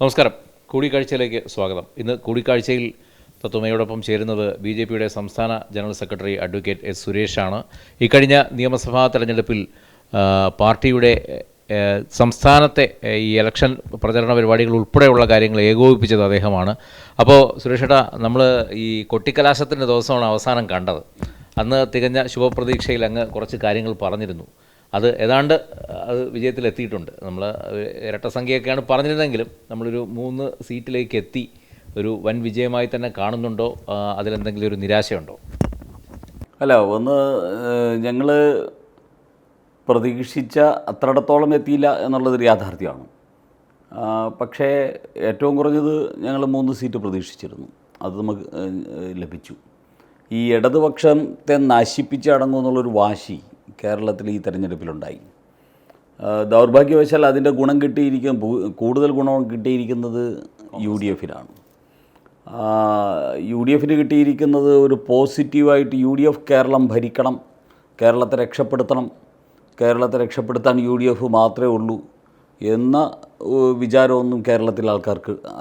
നമസ്കാരം. കൂടിക്കാഴ്ചയിലേക്ക് സ്വാഗതം. ഇന്ന് കൂടിക്കാഴ്ചയിൽ തത്വമയോടൊപ്പം ചേരുന്നത് BJPയുടെ സംസ്ഥാന ജനറൽ സെക്രട്ടറി അഡ്വക്കേറ്റ് എസ് സുരേഷാണ്. ഇക്കഴിഞ്ഞ നിയമസഭാ തെരഞ്ഞെടുപ്പിൽ പാർട്ടിയുടെ സംസ്ഥാനത്തെ ഈ ഇലക്ഷൻ പ്രചരണ പരിപാടികൾ ഉൾപ്പെടെയുള്ള കാര്യങ്ങൾ ഏകോപിപ്പിച്ചത് അദ്ദേഹമാണ്. അപ്പോൾ സുരേഷേട്ടാ, നമ്മൾ ഈ കൊട്ടിക്കലാശത്തിൻ്റെ ദിവസമാണ് അവസാനം കണ്ടത്. അന്ന് തികഞ്ഞ ശുഭപ്രതീക്ഷയിൽ അങ്ങ് കുറച്ച് കാര്യങ്ങൾ പറഞ്ഞിരുന്നു. അത് ഏതാണ്ട് വിജയത്തിലെത്തിയിട്ടുണ്ട്. നമ്മൾ ഇരട്ട സംഖ്യയൊക്കെയാണ് പറഞ്ഞിരുന്നെങ്കിലും നമ്മളൊരു 3 സീറ്റിലേക്ക് എത്തി. ഒരു വൻ വിജയമായി തന്നെ കാണുന്നുണ്ടോ? അതിലെന്തെങ്കിലും ഒരു നിരാശയുണ്ടോ? അല്ല, ഞങ്ങൾ പ്രതീക്ഷിച്ച അത്രയിടത്തോളം എത്തിയില്ല എന്നുള്ളതൊരു യാഥാർത്ഥ്യമാണ്. പക്ഷേ ഏറ്റവും കുറഞ്ഞത് ഞങ്ങൾ 3 സീറ്റ് പ്രതീക്ഷിച്ചിരുന്നു. അത് നമുക്ക് ലഭിച്ചു. ഈ ഇടതുപക്ഷത്തെ നശിപ്പിച്ചടങ്ങുമെന്നുള്ളൊരു വാശി കേരളത്തിൽ ഈ തെരഞ്ഞെടുപ്പിലുണ്ടായി. ദൗർഭാഗ്യവശാൽ അതിൻ്റെ കൂടുതൽ ഗുണം കിട്ടിയിരിക്കുന്നത് UDFനാണ്. UDFന് കിട്ടിയിരിക്കുന്നത് ഒരു പോസിറ്റീവായിട്ട് UDF കേരളം ഭരിക്കണം, കേരളത്തെ രക്ഷപ്പെടുത്തണം, കേരളത്തെ രക്ഷപ്പെടുത്താൻ UDF മാത്രമേ ഉള്ളൂ എന്ന വിചാരമൊന്നും കേരളത്തിലെ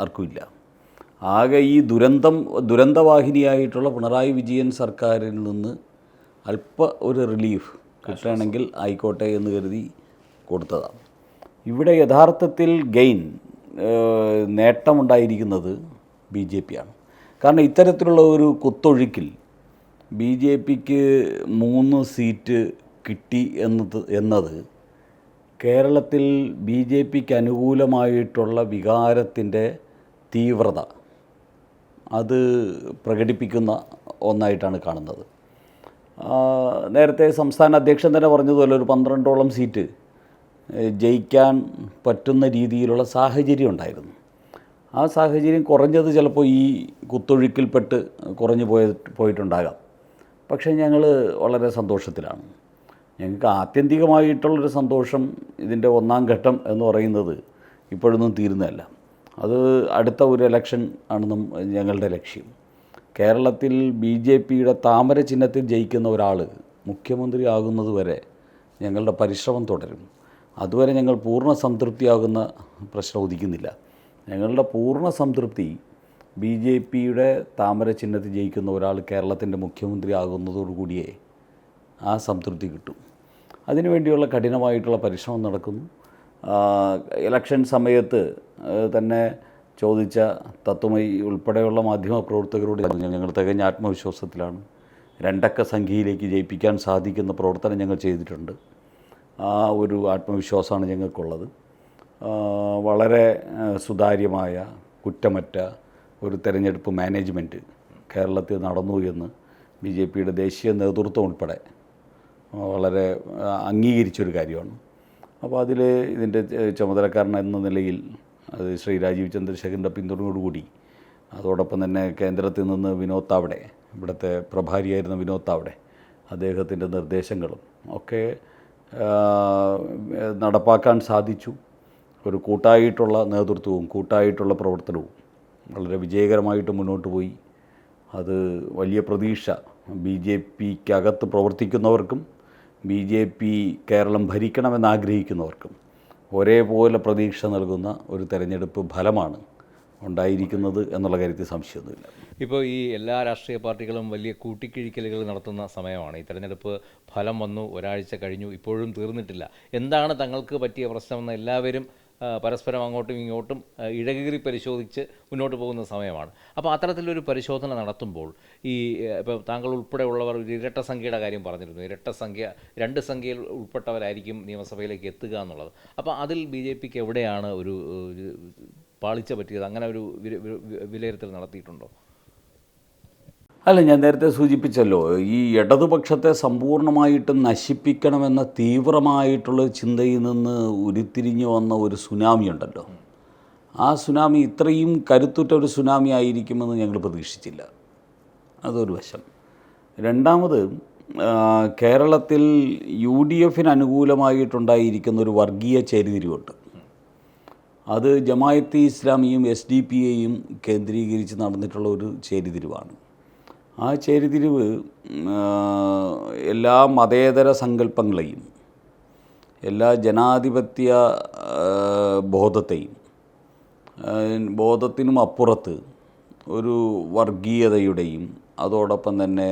ആർക്കുമില്ല. ആകെ ഈ ദുരന്തവാഹിനിയായിട്ടുള്ള പിണറായി വിജയൻ സർക്കാരിൽ നിന്ന് ഒരു റിലീഫ് കിട്ടുകയാണെങ്കിൽ ആയിക്കോട്ടെ എന്ന് കരുതി കൊടുത്തതാണ്. ഇവിടെ യഥാർത്ഥത്തിൽ നേട്ടമുണ്ടായിരിക്കുന്നത് BJP ആണ്. കാരണം ഇത്തരത്തിലുള്ള ഒരു കുത്തൊഴുക്കിൽ BJPക്ക് 3 സീറ്റ് കിട്ടി എന്നത് കേരളത്തിൽ BJPക്ക് അനുകൂലമായിട്ടുള്ള വികാരത്തിൻ്റെ തീവ്രത അത് പ്രകടിപ്പിക്കുന്ന ഒന്നായിട്ടാണ് കാണുന്നത്. നേരത്തെ സംസ്ഥാന അധ്യക്ഷൻ തന്നെ പറഞ്ഞതുപോലെ ഒരു 12ഓളം സീറ്റ് ജയിക്കാൻ പറ്റുന്ന രീതിയിലുള്ള സാഹചര്യം ഉണ്ടായിരുന്നു. ആ സാഹചര്യം കുറഞ്ഞത് ചിലപ്പോൾ ഈ കുത്തൊഴുക്കിൽപ്പെട്ട് കുറഞ്ഞു പോയിട്ടുണ്ടാകാം. പക്ഷേ ഞങ്ങൾ വളരെ സന്തോഷത്തിലാണ്. ഞങ്ങൾക്ക് ആത്യന്തികമായിട്ടുള്ളൊരു സന്തോഷം ഇതിൻ്റെ 1ാം ഘട്ടം എന്ന് പറയുന്നത് ഇപ്പോഴൊന്നും തീരുന്നതല്ല. അത് അടുത്ത ഒരു ഇലക്ഷൻ ആണ് ഞങ്ങളുടെ ലക്ഷ്യം. കേരളത്തിൽ BJPയുടെ താമര ചിഹ്നത്തിൽ ജയിക്കുന്ന ഒരാൾ മുഖ്യമന്ത്രി ആകുന്നത് വരെ ഞങ്ങളുടെ പരിശ്രമം തുടരും. അതുവരെ ഞങ്ങൾ പൂർണ്ണ സംതൃപ്തിയാകുന്ന പ്രശ്നം ഉദിക്കുന്നില്ല. ഞങ്ങളുടെ പൂർണ്ണ സംതൃപ്തി BJPയുടെ താമര ചിഹ്നത്തിൽ ജയിക്കുന്ന ഒരാൾ കേരളത്തിൻ്റെ മുഖ്യമന്ത്രി ആകുന്നതോടുകൂടിയേ ആ സംതൃപ്തി കിട്ടും. അതിനുവേണ്ടിയുള്ള കഠിനമായിട്ടുള്ള പരിശ്രമം നടക്കുന്നു. ഇലക്ഷൻ സമയത്ത് തന്നെ ചോദിച്ച തത്വമയി ഉൾപ്പെടെയുള്ള മാധ്യമപ്രവർത്തകരോട് ഞങ്ങൾ തികഞ്ഞ ആത്മവിശ്വാസത്തിലാണ്. 2 അക്ക സംഖ്യയിലേക്ക് ജയിപ്പിക്കാൻ സാധിക്കുന്ന പ്രവർത്തനം ഞങ്ങൾ ചെയ്തിട്ടുണ്ട്. ആ ഒരു ആത്മവിശ്വാസമാണ് ഞങ്ങൾക്കുള്ളത്. വളരെ സുതാര്യമായ കുറ്റമറ്റ ഒരു തെരഞ്ഞെടുപ്പ് മാനേജ്മെൻറ്റ് കേരളത്തിൽ നടന്നു എന്ന് BJPയുടെ ദേശീയ നേതൃത്വം ഉൾപ്പെടെ വളരെ അംഗീകരിച്ചൊരു കാര്യമാണ്. അപ്പോൾ ഇതിൻ്റെ ചുമതലക്കാരൻ എന്ന നിലയിൽ അത് ശ്രീ രാജീവ് ചന്ദ്രശേഖരൻ്റെ പിന്തുണയോടുകൂടി, അതോടൊപ്പം തന്നെ കേന്ദ്രത്തിൽ നിന്ന് വിനോദ് താവ്ഡെ, ഇവിടുത്തെ പ്രഭാരിയായിരുന്ന വിനോദ് താവ്ഡെ, അദ്ദേഹത്തിൻ്റെ നിർദ്ദേശങ്ങളും ഒക്കെ നടപ്പാക്കാൻ സാധിച്ചു. ഒരു കൂട്ടായിട്ടുള്ള നേതൃത്വവും കൂട്ടായിട്ടുള്ള പ്രവർത്തനവും വളരെ വിജയകരമായിട്ട് മുന്നോട്ട് പോയി. അത് വലിയ പ്രതീക്ഷ BJPക്കകത്ത് പ്രവർത്തിക്കുന്നവർക്കും BJP കേരളം ഭരിക്കണമെന്നാഗ്രഹിക്കുന്നവർക്കും ഒരേപോലെ പ്രതീക്ഷ നൽകുന്ന ഒരു തെരഞ്ഞെടുപ്പ് ഫലമാണ് ഉണ്ടായിരിക്കുന്നത് എന്നുള്ള കാര്യത്തിൽ സംശയമൊന്നുമില്ല. ഇപ്പോൾ ഈ എല്ലാ രാഷ്ട്രീയ പാർട്ടികളും വലിയ കൂട്ടിക്കിഴിക്കലുകൾ നടത്തുന്ന സമയമാണ്. ഈ തെരഞ്ഞെടുപ്പ് ഫലം വന്നു, ഒരാഴ്ച കഴിഞ്ഞു, ഇപ്പോഴും തീർന്നിട്ടില്ല. എന്താണ് തങ്ങൾക്ക് പറ്റിയ പ്രശ്നമെന്ന് എല്ലാവരും പരസ്പരം അങ്ങോട്ടും ഇങ്ങോട്ടും ഇഴകീറി പരിശോധിച്ച് മുന്നോട്ട് പോകുന്ന സമയമാണ്. അപ്പോൾ അത്തരത്തിലൊരു പരിശോധന നടത്തുമ്പോൾ ഇപ്പോൾ താങ്കൾ ഉൾപ്പെടെയുള്ളവർ ഒരു ഇരട്ട സംഖ്യയുടെ കാര്യം പറഞ്ഞിരുന്നു. 2 സംഖ്യയിൽ ഉൾപ്പെട്ടവരായിരിക്കും നിയമസഭയിലേക്ക് എത്തുക എന്നുള്ളത്. അപ്പോൾ അതിൽ BJPക്ക് എവിടെയാണ് ഒരു പാളിച്ച പറ്റിയത്? അങ്ങനെ ഒരു വിലയിരുത്തൽ നടത്തിയിട്ടുണ്ടോ? അല്ല, ഞാൻ നേരത്തെ സൂചിപ്പിച്ചല്ലോ, ഈ ഇടതുപക്ഷത്തെ സമ്പൂർണ്ണമായിട്ടും നശിപ്പിക്കണമെന്ന തീവ്രമായിട്ടുള്ള ചിന്തയിൽ നിന്ന് ഉരുത്തിരിഞ്ഞു വന്ന ഒരു സുനാമി ഉണ്ടല്ലോ. ആ സുനാമി ഇത്രയും കരുത്തുറ്റ ഒരു സുനാമി ആയിരിക്കുമെന്ന് ഞങ്ങൾ പ്രതീക്ഷിച്ചില്ല. അതൊരു വശം. രണ്ടാമത്, കേരളത്തിൽ UDFന് അനുകൂലമായിട്ടുണ്ടായിരിക്കുന്ന ഒരു വർഗീയ ചേരിതിരിവുണ്ട്. അത് ജമായത്തെ ഇസ്ലാമിയും SDPയെയും കേന്ദ്രീകരിച്ച് നടന്നിട്ടുള്ള ഒരു ചേരിതിരിവാണ്. ആ ചേരിതിരിവ് എല്ലാ മതേതര സങ്കല്പങ്ങളെയും എല്ലാ ജനാധിപത്യ ബോധത്തെയും ബോധത്തിനും അപ്പുറത്ത് ഒരു വർഗീയതയുടെയും അതോടൊപ്പം തന്നെ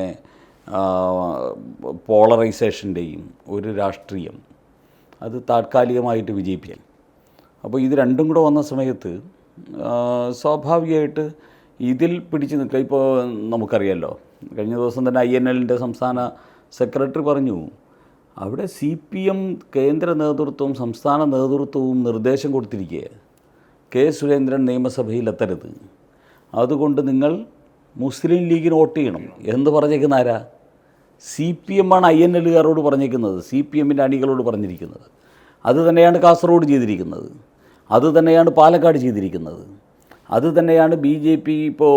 പോളറൈസേഷൻ്റെയും ഒരു രാഷ്ട്രീയം അത് താൽക്കാലികമായിട്ട് വിജയിപ്പിക്കാൻ. അപ്പോൾ ഇത് രണ്ടും കൂടെ വന്ന സമയത്ത് സ്വാഭാവികമായിട്ട് ഇതിൽ പിടിച്ചു നിൽക്കുക. ഇപ്പോൾ നമുക്കറിയാമല്ലോ, കഴിഞ്ഞ ദിവസം തന്നെ INL സംസ്ഥാന സെക്രട്ടറി പറഞ്ഞു, അവിടെ CPM കേന്ദ്ര നേതൃത്വവും സംസ്ഥാന നേതൃത്വവും നിർദ്ദേശം കൊടുത്തിരിക്കുക, കെ സുരേന്ദ്രൻ നിയമസഭയിൽ എത്തരുത്, അതുകൊണ്ട് നിങ്ങൾ മുസ്ലിം ലീഗിന് വോട്ട് ചെയ്യണം എന്ന് പറഞ്ഞേക്കുന്ന ആരാ? CPM ആണ് INLകാരോട് പറഞ്ഞേക്കുന്നത്, CPMൻ്റെ അണികളോട് പറഞ്ഞിരിക്കുന്നത്. അത് തന്നെയാണ് കാസർഗോഡ് ചെയ്തിരിക്കുന്നത്, അത് തന്നെയാണ് പാലക്കാട് ചെയ്തിരിക്കുന്നത്, അത് തന്നെയാണ് BJP ഇപ്പോൾ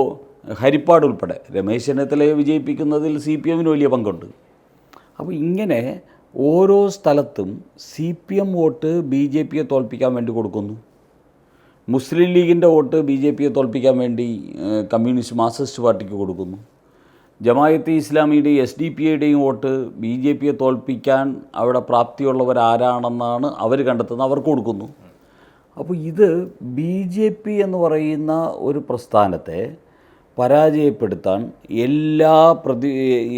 ഹരിപ്പാട് ഉൾപ്പെടെ രമേശ് ചെന്നിത്തലയെ വിജയിപ്പിക്കുന്നതിൽ CPMന് വലിയ പങ്കുണ്ട്. അപ്പോൾ ഇങ്ങനെ ഓരോ സ്ഥലത്തും CPM വോട്ട് BJPയെ തോൽപ്പിക്കാൻ വേണ്ടി കൊടുക്കുന്നു, മുസ്ലിം ലീഗിൻ്റെ വോട്ട് BJPയെ തോൽപ്പിക്കാൻ വേണ്ടി കമ്മ്യൂണിസ്റ്റ് മാർക്സിസ്റ്റ് പാർട്ടിക്ക് കൊടുക്കുന്നു, ജമായത്തെ ഇസ്ലാമിയുടെയും SDPയുടെയും വോട്ട് BJPയെ തോൽപ്പിക്കാൻ അവിടെ പ്രാപ്തിയുള്ളവരാരാണെന്നാണ് അവർ കണ്ടെത്തുന്നത്, അവർക്ക് കൊടുക്കുന്നു. അപ്പോൾ ഇത് BJP എന്ന് പറയുന്ന ഒരു പ്രസ്ഥാനത്തെ പരാജയപ്പെടുത്താൻ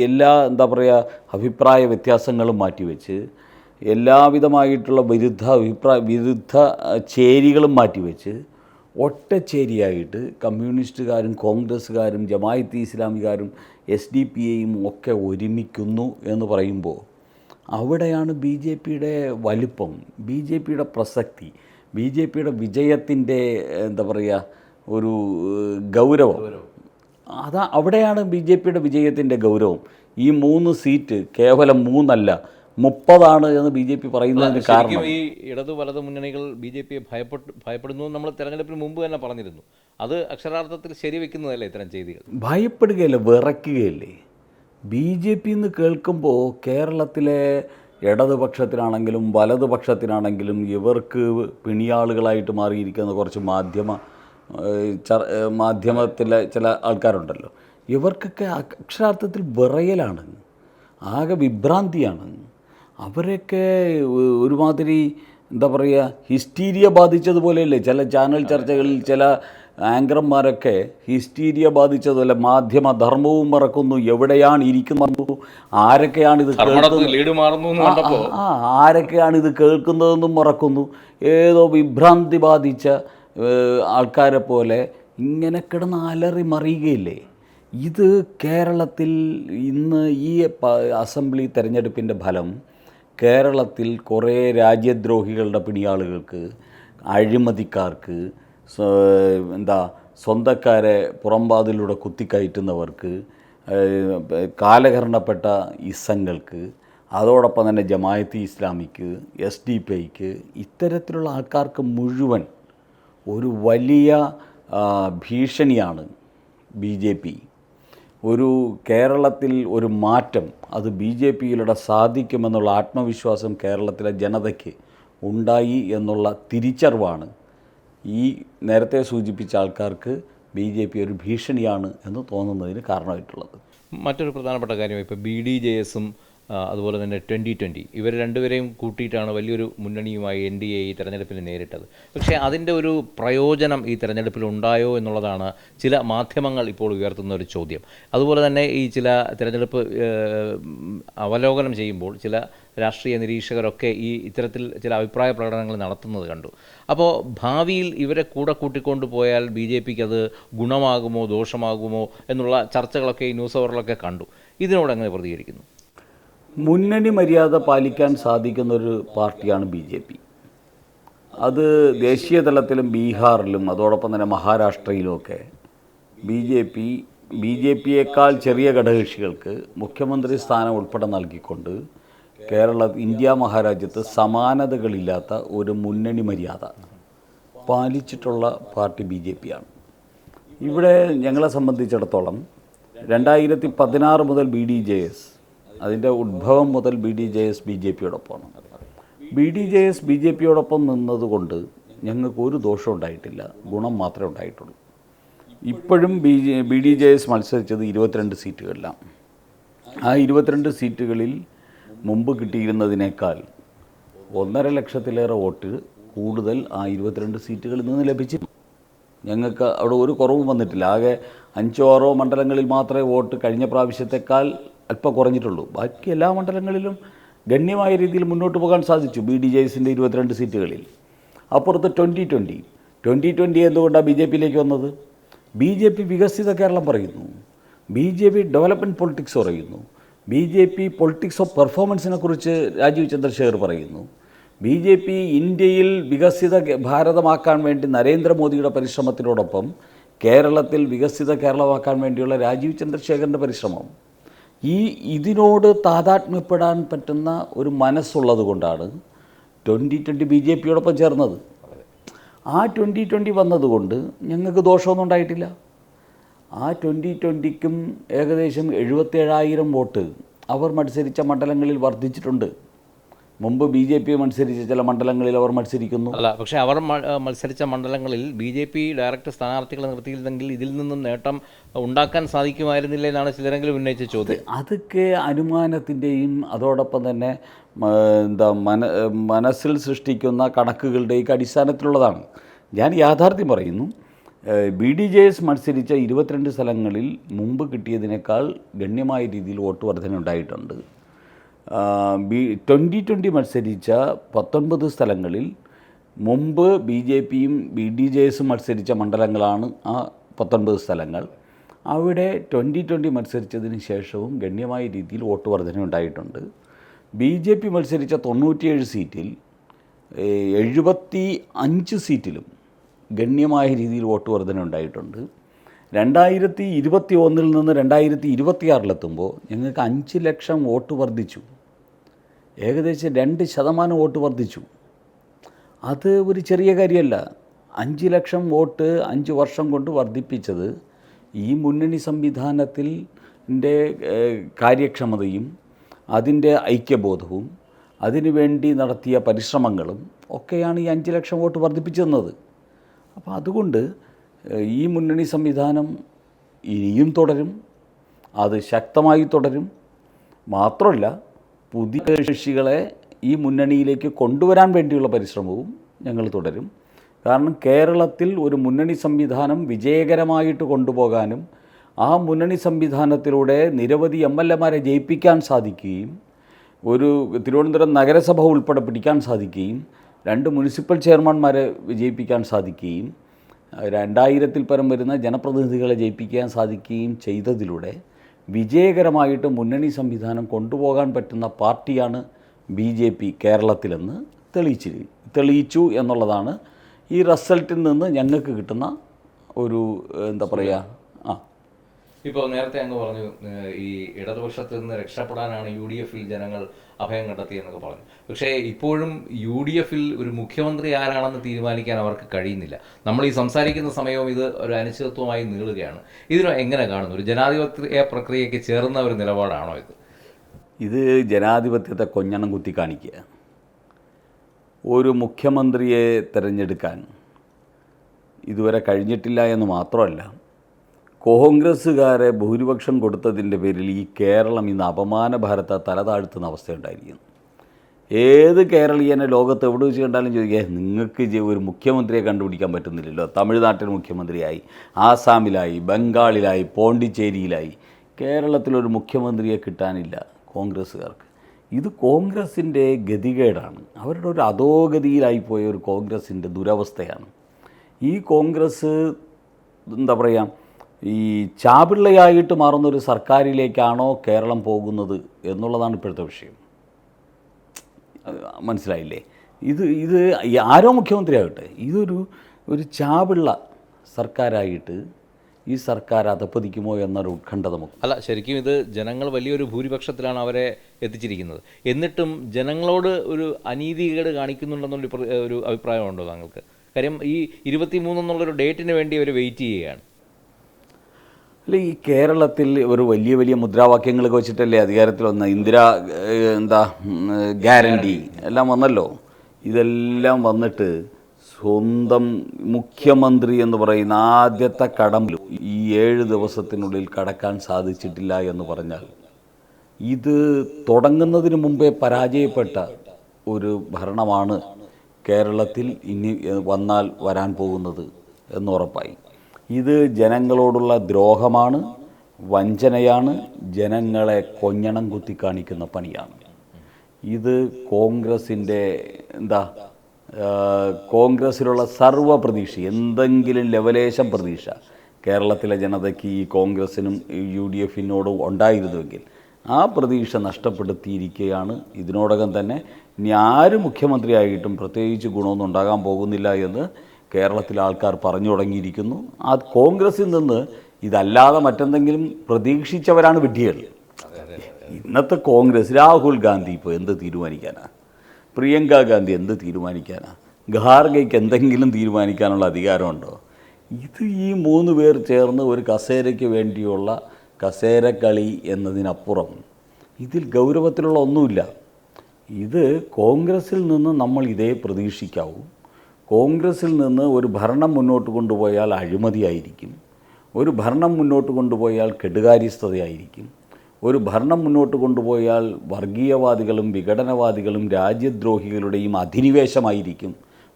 എല്ലാ എന്താ പറയുക അഭിപ്രായ വ്യത്യാസങ്ങളും മാറ്റിവെച്ച് എല്ലാവിധമായിട്ടുള്ള വിരുദ്ധ ചേരികളും മാറ്റിവെച്ച് ഒറ്റച്ചേരിയായിട്ട് കമ്മ്യൂണിസ്റ്റുകാരും കോൺഗ്രസ്സുകാരും ജമായത്തെ ഇസ്ലാമികാരും SDPയും ഒക്കെ ഒരുമിക്കുന്നു എന്ന് പറയുമ്പോൾ അവിടെയാണ് BJPയുടെ വലിപ്പം, BJPയുടെ പ്രസക്തി, BJPയുടെ വിജയത്തിൻ്റെ എന്താ പറയുക ഒരു ഗൗരവം. അവിടെയാണ് BJPയുടെ വിജയത്തിൻ്റെ ഗൗരവം. ഈ 3 സീറ്റ് കേവലം 3 അല്ല 30 എന്ന് BJP പറയുന്നതിന് കാരണം ഈ ഇടതു വലതു മുന്നണികൾ BJPയെ ഭയപ്പെടുന്നു നമ്മൾ തെരഞ്ഞെടുപ്പിന് മുമ്പ് തന്നെ പറഞ്ഞിരുന്നു. അത് അക്ഷരാർത്ഥത്തിൽ ശരിവെക്കുന്നതല്ലേ ഇത്തരം ചെയ്തികൾ? ഭയപ്പെടുകയല്ലേ, വിറയ്ക്കുകയല്ലേ. BJP എന്ന് കേൾക്കുമ്പോൾ കേരളത്തിലെ ഇടതുപക്ഷത്തിനാണെങ്കിലും വലതുപക്ഷത്തിനാണെങ്കിലും ഇവർക്ക് പിണിയാളുകളായിട്ട് മാറിയിരിക്കുന്ന കുറച്ച് മാധ്യമത്തിലെ ചില ആൾക്കാരുണ്ടല്ലോ, ഇവർക്കൊക്കെ അക്ഷരാർത്ഥത്തിൽ വിറയലാണ്, ആകെ വിഭ്രാന്തിയാണ്. അവരൊക്കെ ഒരുമാതിരി എന്താ പറയുക ഹിസ്റ്റീരിയ ബാധിച്ചതുപോലെയല്ലേ ചില ചാനൽ ചർച്ചകളിൽ ചില ആങ്കർമാരൊക്കെ ഹിസ്റ്റീരിയ ബാധിച്ചതുപോലെ മാധ്യമധർമ്മവും മറക്കുന്നു, എവിടെയാണ് ഇരിക്കുന്നത്, ആരൊക്കെയാണിത് ആരൊക്കെയാണിത് കേൾക്കുന്നതെന്നും മറക്കുന്നു, ഏതോ വിഭ്രാന്തി ബാധിച്ച ആൾക്കാരെ പോലെ ഇങ്ങനെ കിടന്ന് അലറി മറിയുകയില്ലേ. ഇത് കേരളത്തിൽ ഇന്ന് ഈ അസംബ്ലി തെരഞ്ഞെടുപ്പിൻ്റെ ഫലം കേരളത്തിൽ കുറേ രാജ്യദ്രോഹികളുടെ പിണിയാളുകൾക്ക്, അഴിമതിക്കാർക്ക്, സ്വന്തക്കാരെ പുറംവാതിലൂടെ കുത്തിക്കയറ്റുന്നവർക്ക്, കാലഹരണപ്പെട്ട ഇസങ്ങൾക്ക്, അതോടൊപ്പം തന്നെ ജമായത്തെ ഇസ്ലാമിക്ക്, SDPക്ക്, ഇത്തരത്തിലുള്ള ആൾക്കാർക്ക് മുഴുവൻ ഒരു വലിയ ഭീഷണിയാണ് BJP. ഒരു കേരളത്തിൽ ഒരു മാറ്റം അത് BJPയിലൂടെ സാധിക്കുമെന്നുള്ള ആത്മവിശ്വാസം കേരളത്തിലെ ജനതയ്ക്ക് ഉണ്ടായി എന്നുള്ള തിരിച്ചറിവാണ് ഈ നേരത്തെ സൂചിപ്പിച്ച ആൾക്കാർക്ക് BJP ഒരു ഭീഷണിയാണ് എന്ന് തോന്നുന്നതിന് കാരണമായിട്ടുള്ളത്. മറ്റൊരു പ്രധാനപ്പെട്ട കാര്യം ഇപ്പോൾ BDJSും അതുപോലെ തന്നെ 2020 ഇവർ രണ്ടുപേരെയും കൂട്ടിയിട്ടാണ് വലിയൊരു മുന്നണിയുമായി NDA ഈ തെരഞ്ഞെടുപ്പിൽ നേരിട്ടത്. പക്ഷേ അതിൻ്റെ ഒരു പ്രയോജനം ഈ തെരഞ്ഞെടുപ്പിൽ ഉണ്ടായോ എന്നുള്ളതാണ് ചില മാധ്യമങ്ങൾ ഇപ്പോൾ ഉയർത്തുന്ന ഒരു ചോദ്യം. അതുപോലെ തന്നെ ഈ ചില തെരഞ്ഞെടുപ്പ് അവലോകനം ചെയ്യുമ്പോൾ ചില രാഷ്ട്രീയ നിരീക്ഷകരൊക്കെ ഇത്തരത്തിൽ ചില അഭിപ്രായ പ്രകടനങ്ങൾ നടത്തുന്നത് കണ്ടു. അപ്പോൾ ഭാവിയിൽ ഇവരെ കൂടെ കൂട്ടിക്കൊണ്ടു പോയാൽ BJPക്ക് അത് ഗുണമാകുമോ ദോഷമാകുമോ എന്നുള്ള ചർച്ചകളൊക്കെ ഈ ന്യൂസ് അവറിലൊക്കെ കണ്ടു. ഇതിനോട് എങ്ങനെ പ്രതികരിക്കുന്നു? മുന്നണി മര്യാദ പാലിക്കാൻ സാധിക്കുന്നൊരു പാർട്ടിയാണ് BJP. അത് ദേശീയ തലത്തിലും ബീഹാറിലും അതോടൊപ്പം തന്നെ മഹാരാഷ്ട്രയിലുമൊക്കെ BJPയേക്കാൾ ചെറിയ ഘടകകക്ഷികൾക്ക് മുഖ്യമന്ത്രി സ്ഥാനം ഉൾപ്പെടെ നൽകിക്കൊണ്ട് ഇന്ത്യ മഹാരാജ്യത്ത് സമാനതകളില്ലാത്ത ഒരു മുന്നണി മര്യാദ പാലിച്ചിട്ടുള്ള പാർട്ടി BJPയാണ്. ഇവിടെ ഞങ്ങളെ സംബന്ധിച്ചിടത്തോളം 2016 മുതൽ BDJS അതിൻ്റെ ഉദ്ഭവം മുതൽ BDJS BJPയോടൊപ്പമാണ്. BDJS BJPയോടൊപ്പം നിന്നതുകൊണ്ട് ഞങ്ങൾക്ക് ഒരു ദോഷം ഉണ്ടായിട്ടില്ല, ഗുണം മാത്രമേ ഉണ്ടായിട്ടുള്ളൂ. ഇപ്പോഴും BDJS മത്സരിച്ചത് 22 സീറ്റുകളിലാണ്. ആ 22 സീറ്റുകളിൽ മുമ്പ് കിട്ടിയിരുന്നതിനേക്കാൾ 1.5 ലക്ഷത്തിലേറെ വോട്ട് കൂടുതൽ ആ 22 സീറ്റുകളിൽ നിന്ന് ലഭിച്ചു. ഞങ്ങൾക്ക് അവിടെ ഒരു കുറവും വന്നിട്ടില്ല. ആകെ 5-6 മണ്ഡലങ്ങളിൽ മാത്രമേ വോട്ട് കഴിഞ്ഞ പ്രാവശ്യത്തെക്കാൾ അല്പം കുറഞ്ഞിട്ടുള്ളൂ. ബാക്കി എല്ലാ മണ്ഡലങ്ങളിലും ഗണ്യമായ രീതിയിൽ മുന്നോട്ട് പോകാൻ സാധിച്ചു BDJSൻ്റെ 22 സീറ്റുകളിൽ. അപ്പുറത്ത് 2020 എന്തുകൊണ്ടാണ് BJPയിലേക്ക് വന്നത്? BJP വികസിത കേരളം പറയുന്നു, BJP ഡെവലപ്മെൻറ്റ് പൊളിറ്റിക്സ് പറയുന്നു, BJP പൊളിറ്റിക്സ് ഓഫ് പെർഫോമൻസിനെ കുറിച്ച് രാജീവ് ചന്ദ്രശേഖർ പറയുന്നു, BJP ഇന്ത്യയിൽ വികസിത ഭാരതമാക്കാൻ വേണ്ടി നരേന്ദ്രമോദിയുടെ പരിശ്രമത്തിനോടൊപ്പം കേരളത്തിൽ വികസിത കേരളമാക്കാൻ വേണ്ടിയുള്ള രാജീവ് ചന്ദ്രശേഖറിൻ്റെ പരിശ്രമം, ഇതിനോട് താതാത്മ്യപ്പെടാൻ പറ്റുന്ന ഒരു മനസ്സുള്ളത് കൊണ്ടാണ് 2020 BJPയോടൊപ്പം ചേർന്നത്. ആ 2020 വന്നതുകൊണ്ട് ഞങ്ങൾക്ക് ദോഷമൊന്നും ഉണ്ടായിട്ടില്ല. ആ 2020ക്കും ഏകദേശം 77,000 വോട്ട് അവർ മത്സരിച്ച മണ്ഡലങ്ങളിൽ വർദ്ധിച്ചിട്ടുണ്ട്. മുമ്പ് BJP മത്സരിച്ച ചില മണ്ഡലങ്ങളിൽ അവർ മത്സരിക്കുന്നു. അല്ല, പക്ഷേ അവർ മത്സരിച്ച മണ്ഡലങ്ങളിൽ BJP ഡയറക്റ്റ് സ്ഥാനാർത്ഥികളെ നിർത്തിയിരുന്നെങ്കിൽ ഇതിൽ നിന്നും നേട്ടം ഉണ്ടാക്കാൻ സാധിക്കുമായിരുന്നില്ല എന്നാണ് ചിലരെങ്കിലും ഉന്നയിച്ച ചോദ്യം. അതൊക്കെ അനുമാനത്തിൻ്റെയും അതോടൊപ്പം തന്നെ മനസ്സിൽ സൃഷ്ടിക്കുന്ന കണക്കുകളുടെയൊക്കെ അടിസ്ഥാനത്തിലുള്ളതാണ്. ഞാൻ യാഥാർത്ഥ്യം പറയുന്നു. BDJS മത്സരിച്ച 22 സ്ഥലങ്ങളിൽ മുമ്പ് കിട്ടിയതിനേക്കാൾ ഗണ്യമായ രീതിയിൽ വോട്ട് വർധന ഉണ്ടായിട്ടുണ്ട്. 2020 മത്സരിച്ച 19 സ്ഥലങ്ങളിൽ മുമ്പ് BJPയും BDJSും മത്സരിച്ച മണ്ഡലങ്ങളാണ് ആ 19 സ്ഥലങ്ങൾ. അവിടെ 2020 മത്സരിച്ചതിന് ശേഷവും ഗണ്യമായ രീതിയിൽ വോട്ട് വർധന ഉണ്ടായിട്ടുണ്ട്. BJP മത്സരിച്ച 97 സീറ്റിൽ 75 സീറ്റിലും ഗണ്യമായ രീതിയിൽ വോട്ട് വർധന ഉണ്ടായിട്ടുണ്ട്. 2021 നിന്ന് 2026 ഞങ്ങൾക്ക് 5 ലക്ഷം വോട്ട് വർദ്ധിച്ചു. ഏകദേശം 2% വോട്ട് വർദ്ധിച്ചു. അത് ഒരു ചെറിയ കാര്യമല്ല. 5 ലക്ഷം വോട്ട് 5 വർഷം കൊണ്ട് വർദ്ധിപ്പിച്ചത് ഈ മുന്നണി സംവിധാനത്തിൻ്റെ കാര്യക്ഷമതയും അതിൻ്റെ ഐക്യബോധവും അതിനുവേണ്ടി നടത്തിയ പരിശ്രമങ്ങളും ഒക്കെയാണ് ഈ 5 ലക്ഷം വോട്ട് വർദ്ധിപ്പിച്ചു തന്നത്. അപ്പോൾ അതുകൊണ്ട് ഈ മുന്നണി സംവിധാനം ഇനിയും തുടരും, അത് ശക്തമായി തുടരും. മാത്രമല്ല, പുതിയ കക്ഷികളെ ഈ മുന്നണിയിലേക്ക് കൊണ്ടുവരാൻ വേണ്ടിയുള്ള പരിശ്രമവും ഞങ്ങൾ തുടരും. കാരണം കേരളത്തിൽ ഒരു മുന്നണി സംവിധാനം വിജയകരമായിട്ട് കൊണ്ടുപോകാനും ആ മുന്നണി സംവിധാനത്തിലൂടെ നിരവധി MLAമാരെ ജയിപ്പിക്കാൻ സാധിക്കുകയും ഒരു തിരുവനന്തപുരം നഗരസഭ ഉൾപ്പെടെ പിടിക്കാൻ സാധിക്കുകയും 2 മുനിസിപ്പൽ ചെയർമാൻമാരെ വിജയിപ്പിക്കാൻ സാധിക്കുകയും 2000-ൽ പരം വരുന്ന ജനപ്രതിനിധികളെ ജയിപ്പിക്കാൻ സാധിക്കുകയും ചെയ്തതിലൂടെ വിജയകരമായിട്ട് മുന്നണി സംവിധാനം കൊണ്ടുപോകാൻ പറ്റുന്ന പാർട്ടിയാണ് BJP കേരളത്തിലെന്ന് തെളിയിച്ചു എന്നുള്ളതാണ് ഈ റിസൾട്ടിൽ നിന്ന് ഞങ്ങൾക്ക് കിട്ടുന്ന ഒരു എന്താ പറയുക. ഇപ്പോൾ നേരത്തെ അങ്ങ് പറഞ്ഞു ഈ ഇടതുപക്ഷത്തിൽ നിന്ന് രക്ഷപ്പെടാനാണ് UDFൽ ജനങ്ങൾ അഭയം കണ്ടെത്തിയെന്നൊക്കെ പറഞ്ഞു. പക്ഷേ ഇപ്പോഴും UDFൽ ഒരു മുഖ്യമന്ത്രി ആരാണെന്ന് തീരുമാനിക്കാൻ അവർക്ക് കഴിയുന്നില്ല. നമ്മൾ ഈ സംസാരിക്കുന്ന സമയവും ഇത് ഒരു അനിശ്ചിതത്വമായി നീളുകയാണ്. ഇതിനെ എങ്ങനെ കാണുന്നു? ഒരു ജനാധിപത്യ പ്രക്രിയയ്ക്ക് ചേർന്ന ഒരു നിലപാടാണോ ഇത്? ഇത് ജനാധിപത്യത്തെ കൊഞ്ഞണം കുത്തി കാണിക്കുക. ഒരു മുഖ്യമന്ത്രിയെ തിരഞ്ഞെടുക്കാൻ ഇതുവരെ കഴിഞ്ഞിട്ടില്ല എന്ന് മാത്രമല്ല, കോൺഗ്രസ്സുകാരെ ഭൂരിപക്ഷം കൊടുത്തതിൻ്റെ പേരിൽ ഈ കേരളം ഇന്ന് അപമാന ഭാരത്തെ തലതാഴ്ത്തുന്ന അവസ്ഥയുണ്ടായിരിക്കുന്നു. ഏത് കേരളീയനെ ലോകത്ത് എവിടെ വെച്ച് കണ്ടാലും ചോദിക്കുക, നിങ്ങൾക്ക് ഒരു മുഖ്യമന്ത്രിയെ കണ്ടുപിടിക്കാൻ പറ്റുന്നില്ലല്ലോ. തമിഴ്നാട്ടിൽ മുഖ്യമന്ത്രിയായി, ആസാമിലായി, ബംഗാളിലായി, പോണ്ടിച്ചേരിയിലായി. കേരളത്തിലൊരു മുഖ്യമന്ത്രിയെ കിട്ടാനില്ല കോൺഗ്രസ്സുകാർക്ക്. ഇത് കോൺഗ്രസിൻ്റെ ഗതികേടാണ്. അവരുടെ ഒരു അധോഗതിയിലായിപ്പോയ ഒരു കോൺഗ്രസിൻ്റെ ദുരവസ്ഥയാണ്. ഈ കോൺഗ്രസ് എന്താ പറയുക, ഈ ചാപിള്ളയായിട്ട് മാറുന്നൊരു സർക്കാരിലേക്കാണോ കേരളം പോകുന്നത് എന്നുള്ളതാണ് ഇപ്പോഴത്തെ വിഷയം. മനസ്സിലായില്ലേ? ഇത് ആരോ മുഖ്യമന്ത്രിയാകട്ടെ, ഒരു ചാപിള്ള സർക്കാരായിട്ട് ഈ സർക്കാർ അധപ്പതിക്കുമോ എന്നൊരു ഉത്കണ്ഠ നമുക്ക്. അല്ല, ശരിക്കും ഇത് ജനങ്ങൾ വലിയൊരു ഭൂരിപക്ഷത്തിലാണ് അവരെ എത്തിച്ചിരിക്കുന്നത്. എന്നിട്ടും ജനങ്ങളോട് ഒരു അനീതികേട് കാണിക്കുന്നുണ്ടെന്നുള്ള ഒരു അഭിപ്രായമുണ്ടോ താങ്കൾക്ക്? കാര്യം ഈ 23 എന്നുള്ളൊരു ഡേറ്റിന് വേണ്ടി അവർ വെയിറ്റ് ചെയ്യുകയാണ്. അല്ല, ഈ കേരളത്തിൽ ഒരു വലിയ മുദ്രാവാക്യങ്ങളൊക്കെ വെച്ചിട്ടല്ലേ അധികാരത്തിൽ വന്ന ഗ്യാരണ്ടി എല്ലാം വന്നല്ലോ. ഇതെല്ലാം വന്നിട്ട് സ്വന്തം മുഖ്യമന്ത്രി എന്ന് പറയുന്ന ആദ്യത്തെ കടമ്പ ഈ 7 ദിവസത്തിനുള്ളിൽ കടക്കാൻ സാധിച്ചിട്ടില്ല എന്ന് പറഞ്ഞാൽ ഇത് തുടങ്ങുന്നതിന് മുമ്പേ പരാജയപ്പെട്ട ഒരു ഭരണമാണ് കേരളത്തിൽ ഇനി വരാൻ പോകുന്നത് എന്നുറപ്പായി. ഇത് ജനങ്ങളോടുള്ള ദ്രോഹമാണ്, വഞ്ചനയാണ്, ജനങ്ങളെ കൊഞ്ഞണം കുത്തി കാണിക്കുന്ന പണിയാണ്. ഇത് കോൺഗ്രസിൻ്റെ കോൺഗ്രസ്സിലുള്ള സർവ്വ പ്രതീക്ഷ, എന്തെങ്കിലും ലെവലേശം പ്രതീക്ഷ കേരളത്തിലെ ജനതയ്ക്ക് ഈ കോൺഗ്രസ്സിനും UDFിനോടും ഉണ്ടായിരുന്നുവെങ്കിൽ ആ പ്രതീക്ഷ നഷ്ടപ്പെടുത്തിയിരിക്കുകയാണ്. ഇതിനോടകം തന്നെ ഇനി ആര് മുഖ്യമന്ത്രിയായിട്ടും പ്രത്യേകിച്ച് ഗുണമൊന്നും ഉണ്ടാകാൻ പോകുന്നില്ല എന്ന് കേരളത്തിലെ ആൾക്കാർ പറഞ്ഞു തുടങ്ങിയിരിക്കുന്നു. ആ കോൺഗ്രസിൽ നിന്ന് ഇതല്ലാതെ മറ്റെന്തെങ്കിലും പ്രതീക്ഷിച്ചവരാണ് വിഡ്ഢികൾ. ഇന്നത്തെ കോൺഗ്രസ്, രാഹുൽ ഗാന്ധി ഇപ്പോൾ എന്ത് തീരുമാനിക്കാനാണ്? പ്രിയങ്ക ഗാന്ധി എന്ത് തീരുമാനിക്കാനാണ്? ഖാർഗയ്ക്ക് എന്തെങ്കിലും തീരുമാനിക്കാനുള്ള അധികാരമുണ്ടോ? ഇത് ഈ 3 പേർ ചേർന്ന് ഒരു കസേരയ്ക്ക് വേണ്ടിയുള്ള കസേരക്കളി എന്നതിനപ്പുറം ഇതിൽ ഗൗരവത്തിലുള്ള ഒന്നുമില്ല. ഇത് കോൺഗ്രസിൽ നിന്ന് നമ്മൾ ഇതേ പ്രതീക്ഷിക്കാവൂ. കോൺഗ്രസിൽ നിന്ന് ഒരു ഭരണം മുന്നോട്ട് കൊണ്ടുപോയാൽ അഴിമതിയായിരിക്കും, ഒരു ഭരണം മുന്നോട്ട് കൊണ്ടുപോയാൽ കെടുകാര്യസ്ഥതയായിരിക്കും, ഒരു ഭരണം മുന്നോട്ട് കൊണ്ടുപോയാൽ വർഗീയവാദികളും വിഘടനവാദികളും രാജ്യദ്രോഹികളുടെയും അധിനിവേശമായിരിക്കും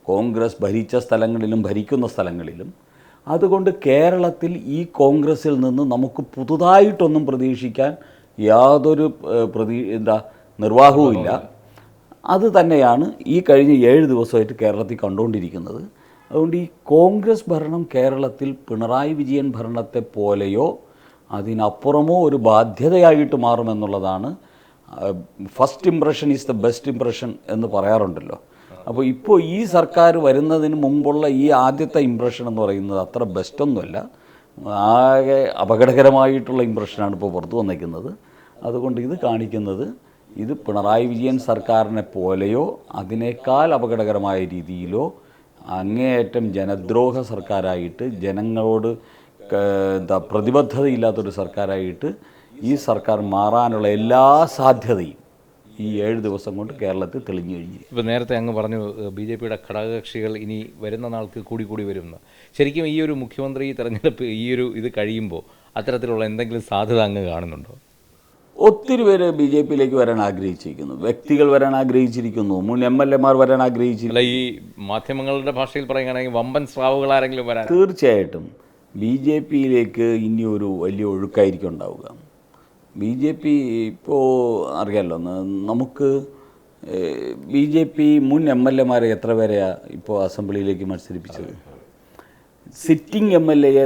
കോൺഗ്രസ് ഭരിച്ച സ്ഥലങ്ങളിലും ഭരിക്കുന്ന സ്ഥലങ്ങളിലും. അതുകൊണ്ട് കേരളത്തിൽ ഈ കോൺഗ്രസിൽ നിന്ന് നമുക്ക് പുതുതായിട്ടൊന്നും പ്രതീക്ഷിക്കാൻ യാതൊരു നിർവാഹവുമില്ല. അത് തന്നെയാണ് ഈ കഴിഞ്ഞ 7 ദിവസമായിട്ട് കേരളത്തിൽ കണ്ടുകൊണ്ടിരിക്കുന്നത്. അതുകൊണ്ട് ഈ കോൺഗ്രസ് ഭരണം കേരളത്തിൽ പിണറായി വിജയൻ ഭരണത്തെ പോലെയോ അതിനപ്പുറമോ ഒരു ബാധ്യതയായിട്ട് മാറുമെന്നുള്ളതാണ്. First impression is the best impression എന്ന് പറയാറുണ്ടല്ലോ. അപ്പോൾ ഇപ്പോൾ ഈ സർക്കാർ വരുന്നതിന് മുമ്പുള്ള ഈ ആദ്യത്തെ ഇംപ്രഷൻ എന്ന് പറയുന്നത് അത്ര ബെസ്റ്റൊന്നുമല്ല, ആകെ അപകടകരമായിട്ടുള്ള ഇംപ്രഷനാണ് ഇപ്പോൾ പുറത്തു വന്നിരിക്കുന്നത്. അതുകൊണ്ട് ഇത് കാണിക്കുന്നത് ഇത് പിണറായി വിജയൻ സർക്കാരിനെ പോലെയോ അതിനേക്കാൾ അപകടകരമായ രീതിയിലോ അങ്ങേയറ്റം ജനദ്രോഹ സർക്കാരായിട്ട്, ജനങ്ങളോട് പ്രതിബദ്ധതയില്ലാത്തൊരു സർക്കാരായിട്ട് ഈ സർക്കാർ മാറാനുള്ള എല്ലാ സാധ്യതയും ഈ 7 ദിവസം കൊണ്ട് കേരളത്തിൽ തെളിഞ്ഞു കഴിഞ്ഞു. ഇപ്പോൾ നേരത്തെ അങ്ങ് പറഞ്ഞു BJPയുടെ ഘടകകക്ഷികൾ ഇനി വരുന്ന നാൾക്ക് കൂടി വരുമെന്ന്. ശരിക്കും ഈ ഒരു മുഖ്യമന്ത്രി തെരഞ്ഞെടുപ്പ് ഇത് കഴിയുമ്പോൾ അത്തരത്തിലുള്ള എന്തെങ്കിലും സാധ്യത അങ്ങ് കാണുന്നുണ്ടോ? ഒത്തിരി പേര് BJPയിലേക്ക് വരാൻ ആഗ്രഹിച്ചിരിക്കുന്നു, വ്യക്തികൾ വരാൻ ആഗ്രഹിച്ചിരിക്കുന്നു, മുൻ MLA-മാർ വരാൻ ആഗ്രഹിച്ചിരിക്കുന്നു. ഈ മാധ്യമങ്ങളുടെ ഭാഷയിൽ പറയുകയാണെങ്കിൽ വമ്പൻ സ്രാവുകൾ ആരെങ്കിലും വരാൻ? തീർച്ചയായിട്ടും BJPയിലേക്ക് ഇനി ഒരു വലിയ ഒഴുക്കായിരിക്കും ഉണ്ടാവുക. BJP ഇപ്പോൾ അറിയാമല്ലോ, നമുക്ക് BJP മുൻ MLA-മാരെ എത്ര പേരെയാണ് ഇപ്പോൾ അസംബ്ലിയിലേക്ക് മത്സരിപ്പിച്ചത്? സിറ്റിംഗ് MLA-യെ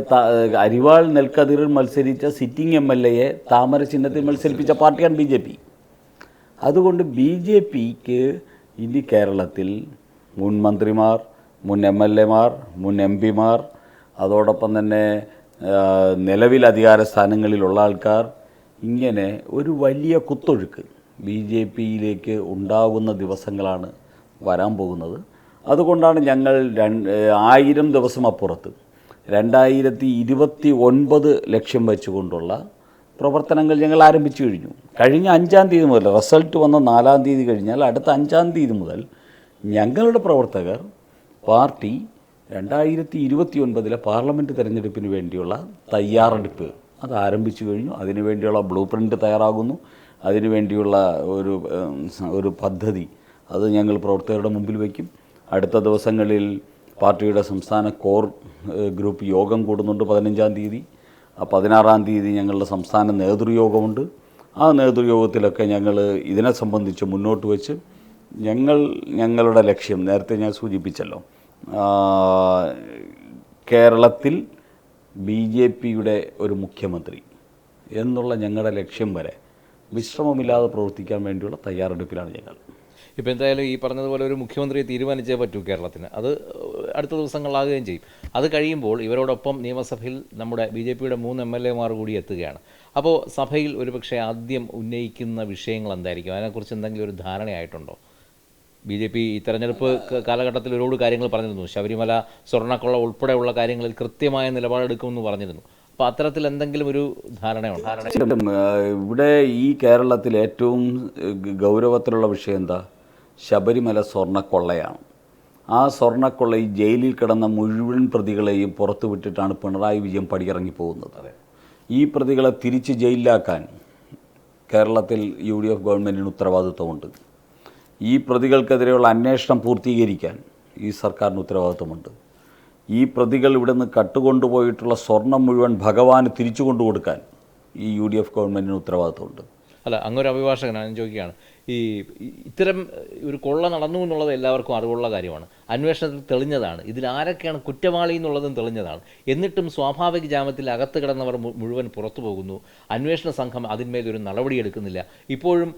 അരിവാൾ നെൽക്കതിരിൽ മത്സരിച്ച സിറ്റിംഗ് MLA-യെ താമര ചിഹ്നത്തിൽ മത്സരിപ്പിച്ച പാർട്ടിയാണ് BJP. അതുകൊണ്ട് BJPക്ക് ഇനി കേരളത്തിൽ മുൻ മന്ത്രിമാർ, മുൻ MLA-മാർ, മുൻ MP-മാർ, അതോടൊപ്പം തന്നെ നിലവിൽ അധികാര സ്ഥാനങ്ങളിലുള്ള ആൾക്കാർ, ഇങ്ങനെ ഒരു വലിയ കുത്തൊഴുക്ക് BJPയിലേക്ക് ഉണ്ടാകുന്ന ദിവസങ്ങളാണ് വരാൻ പോകുന്നത്. അതുകൊണ്ടാണ് ഞങ്ങൾ 1000 ദിവസം അപ്പുറത്ത് 2029 ലക്ഷ്യം വെച്ചുകൊണ്ടുള്ള പ്രവർത്തനങ്ങൾ ഞങ്ങൾ ആരംഭിച്ചു കഴിഞ്ഞു. കഴിഞ്ഞ 5-ാം തീയതി മുതൽ, റിസൾട്ട് വന്ന 4-ാം തീയതി കഴിഞ്ഞാൽ അടുത്ത 5-ാം തീയതി മുതൽ ഞങ്ങളുടെ പ്രവർത്തകർ പാർട്ടി 2029 പാർലമെൻറ്റ് തിരഞ്ഞെടുപ്പിന് വേണ്ടിയുള്ള തയ്യാറെടുപ്പ് അത് ആരംഭിച്ചു കഴിഞ്ഞു. അതിനുവേണ്ടിയുള്ള ബ്ലൂ പ്രിൻ്റ് തയ്യാറാകുന്നു. അതിനുവേണ്ടിയുള്ള ഒരു പദ്ധതി അത് ഞങ്ങൾ പ്രവർത്തകരുടെ മുമ്പിൽ വയ്ക്കും. അടുത്ത ദിവസങ്ങളിൽ പാർട്ടിയുടെ സംസ്ഥാന കോർ ഗ്രൂപ്പ് യോഗം കൂടുന്നുണ്ട് 15-ാം തീയതി. 16-ാം തീയതി ഞങ്ങളുടെ സംസ്ഥാന നേതൃയോഗമുണ്ട്. ആ നേതൃയോഗത്തിലൊക്കെ ഞങ്ങൾ ഇതിനെ സംബന്ധിച്ച് മുന്നോട്ട് വെച്ച് ഞങ്ങളുടെ ലക്ഷ്യം നേരത്തെ ഞാൻ സൂചിപ്പിച്ചല്ലോ, കേരളത്തിൽ BJPയുടെ ഒരു മുഖ്യമന്ത്രി എന്നുള്ള ഞങ്ങളുടെ ലക്ഷ്യം വരെ വിശ്രമമില്ലാതെ പ്രവർത്തിക്കാൻ വേണ്ടിയുള്ള തയ്യാറെടുപ്പിലാണ് ഞങ്ങൾ. ഇപ്പോൾ എന്തായാലും ഈ പറഞ്ഞതുപോലെ ഒരു മുഖ്യമന്ത്രിയെ തീരുമാനിച്ചേ പറ്റൂ കേരളത്തിന്. അത് അടുത്ത ദിവസങ്ങളിലാകുകയും ചെയ്യും. അത് കഴിയുമ്പോൾ ഇവരോടൊപ്പം നിയമസഭയിൽ നമ്മുടെ BJPയുടെ 3 MLA-മാർ കൂടി എത്തുകയാണ്. അപ്പോൾ സഭയിൽ ഒരുപക്ഷെ ആദ്യം ഉന്നയിക്കുന്ന വിഷയങ്ങൾ എന്തായിരിക്കും? അതിനെക്കുറിച്ച് എന്തെങ്കിലും ഒരു ധാരണയായിട്ടുണ്ടോ? BJP ഈ തെരഞ്ഞെടുപ്പ് കാലഘട്ടത്തിൽ ഒരുപാട് കാര്യങ്ങൾ പറഞ്ഞിരുന്നു. ശബരിമല, സ്വർണ്ണക്കൊള്ള ഉൾപ്പെടെയുള്ള കാര്യങ്ങളിൽ കൃത്യമായ നിലപാടെടുക്കുമെന്ന് പറഞ്ഞിരുന്നു. അപ്പോൾ അത്തരത്തിൽ എന്തെങ്കിലും ഒരു ധാരണയുണ്ട്? ഇവിടെ ഈ കേരളത്തിൽ ഏറ്റവും ഗൗരവത്തിലുള്ള വിഷയം എന്താ? ശബരിമല സ്വർണ്ണക്കൊള്ളയാണ്. ആ സ്വർണ്ണക്കൊള്ള ഈ ജയിലിൽ കിടന്ന മുഴുവൻ പ്രതികളെയും പുറത്തു വിട്ടിട്ടാണ് പിണറായി വിജയൻ പടിയിറങ്ങി പോകുന്നത്. ഈ പ്രതികളെ തിരിച്ച് ജയിലിലാക്കാൻ കേരളത്തിൽ UDF ഗവൺമെൻറ്റിന് ഉത്തരവാദിത്വമുണ്ട്. ഈ പ്രതികൾക്കെതിരെയുള്ള അന്വേഷണം പൂർത്തീകരിക്കാൻ ഈ സർക്കാരിന് ഉത്തരവാദിത്വമുണ്ട്. ഈ പ്രതികൾ ഇവിടെ നിന്ന് കട്ടുകൊണ്ടുപോയിട്ടുള്ള സ്വർണം മുഴുവൻ ഭഗവാന് തിരിച്ചു കൊണ്ടു കൊടുക്കാൻ ഈ UDF ഗവൺമെൻറ്റിന് ഉത്തരവാദിത്തമുണ്ട്. അല്ല, അങ്ങൊരു അഭിഭാഷകനാണ്, ഞാൻ ചോദിക്കുകയാണ്, ഇത്തരം ഒരു കൊള്ള നടന്നു എന്നുള്ളത് എല്ലാവർക്കും അറിവുള്ള കാര്യമാണ്, അന്വേഷണത്തിൽ തെളിഞ്ഞതാണ്, ഇതിൽ ആരൊക്കെയാണ് കുറ്റവാളി എന്നുള്ളതും തെളിഞ്ഞതാണ്. എന്നിട്ടും സ്വാഭാവിക ജാമ്യത്തിൽ അകത്ത് കിടന്നവർ മുഴുവൻ പുറത്തു പോകുന്നു, അന്വേഷണ സംഘം അതിന്മേലൊരു നടപടിയെടുക്കുന്നില്ല, ഇപ്പോഴും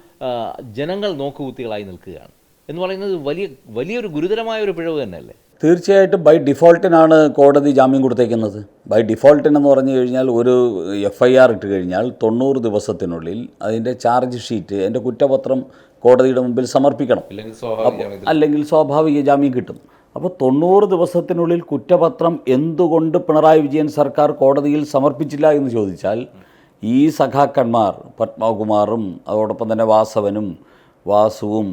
ജനങ്ങൾ നോക്കുകുത്തികളായി നിൽക്കുകയാണ് എന്ന് പറയുന്നത് വലിയൊരു ഗുരുതരമായ ഒരു പിഴവ് തന്നെയല്ലേ? തീർച്ചയായിട്ടും ബൈ ഡിഫോൾട്ടിനാണ് കോടതി ജാമ്യം കൊടുത്തേക്കുന്നത്. ബൈ ഡിഫോൾട്ടിനെന്ന് പറഞ്ഞു കഴിഞ്ഞാൽ ഒരു FIR ഇട്ട് കഴിഞ്ഞാൽ 90 ദിവസത്തിനുള്ളിൽ അതിൻ്റെ ചാർജ് ഷീറ്റ്, അതിൻ്റെ കുറ്റപത്രം കോടതിയുടെ മുമ്പിൽ സമർപ്പിക്കണം, അല്ലെങ്കിൽ സ്വാഭാവിക ജാമ്യം കിട്ടും. അപ്പോൾ 90 ദിവസത്തിനുള്ളിൽ കുറ്റപത്രം എന്തുകൊണ്ട് പിണറായി വിജയൻ സർക്കാർ കോടതിയിൽ സമർപ്പിച്ചില്ല എന്ന് ചോദിച്ചാൽ, ഈ സഖാക്കന്മാർ പത്മകുമാറും അതോടൊപ്പം തന്നെ വാസുവും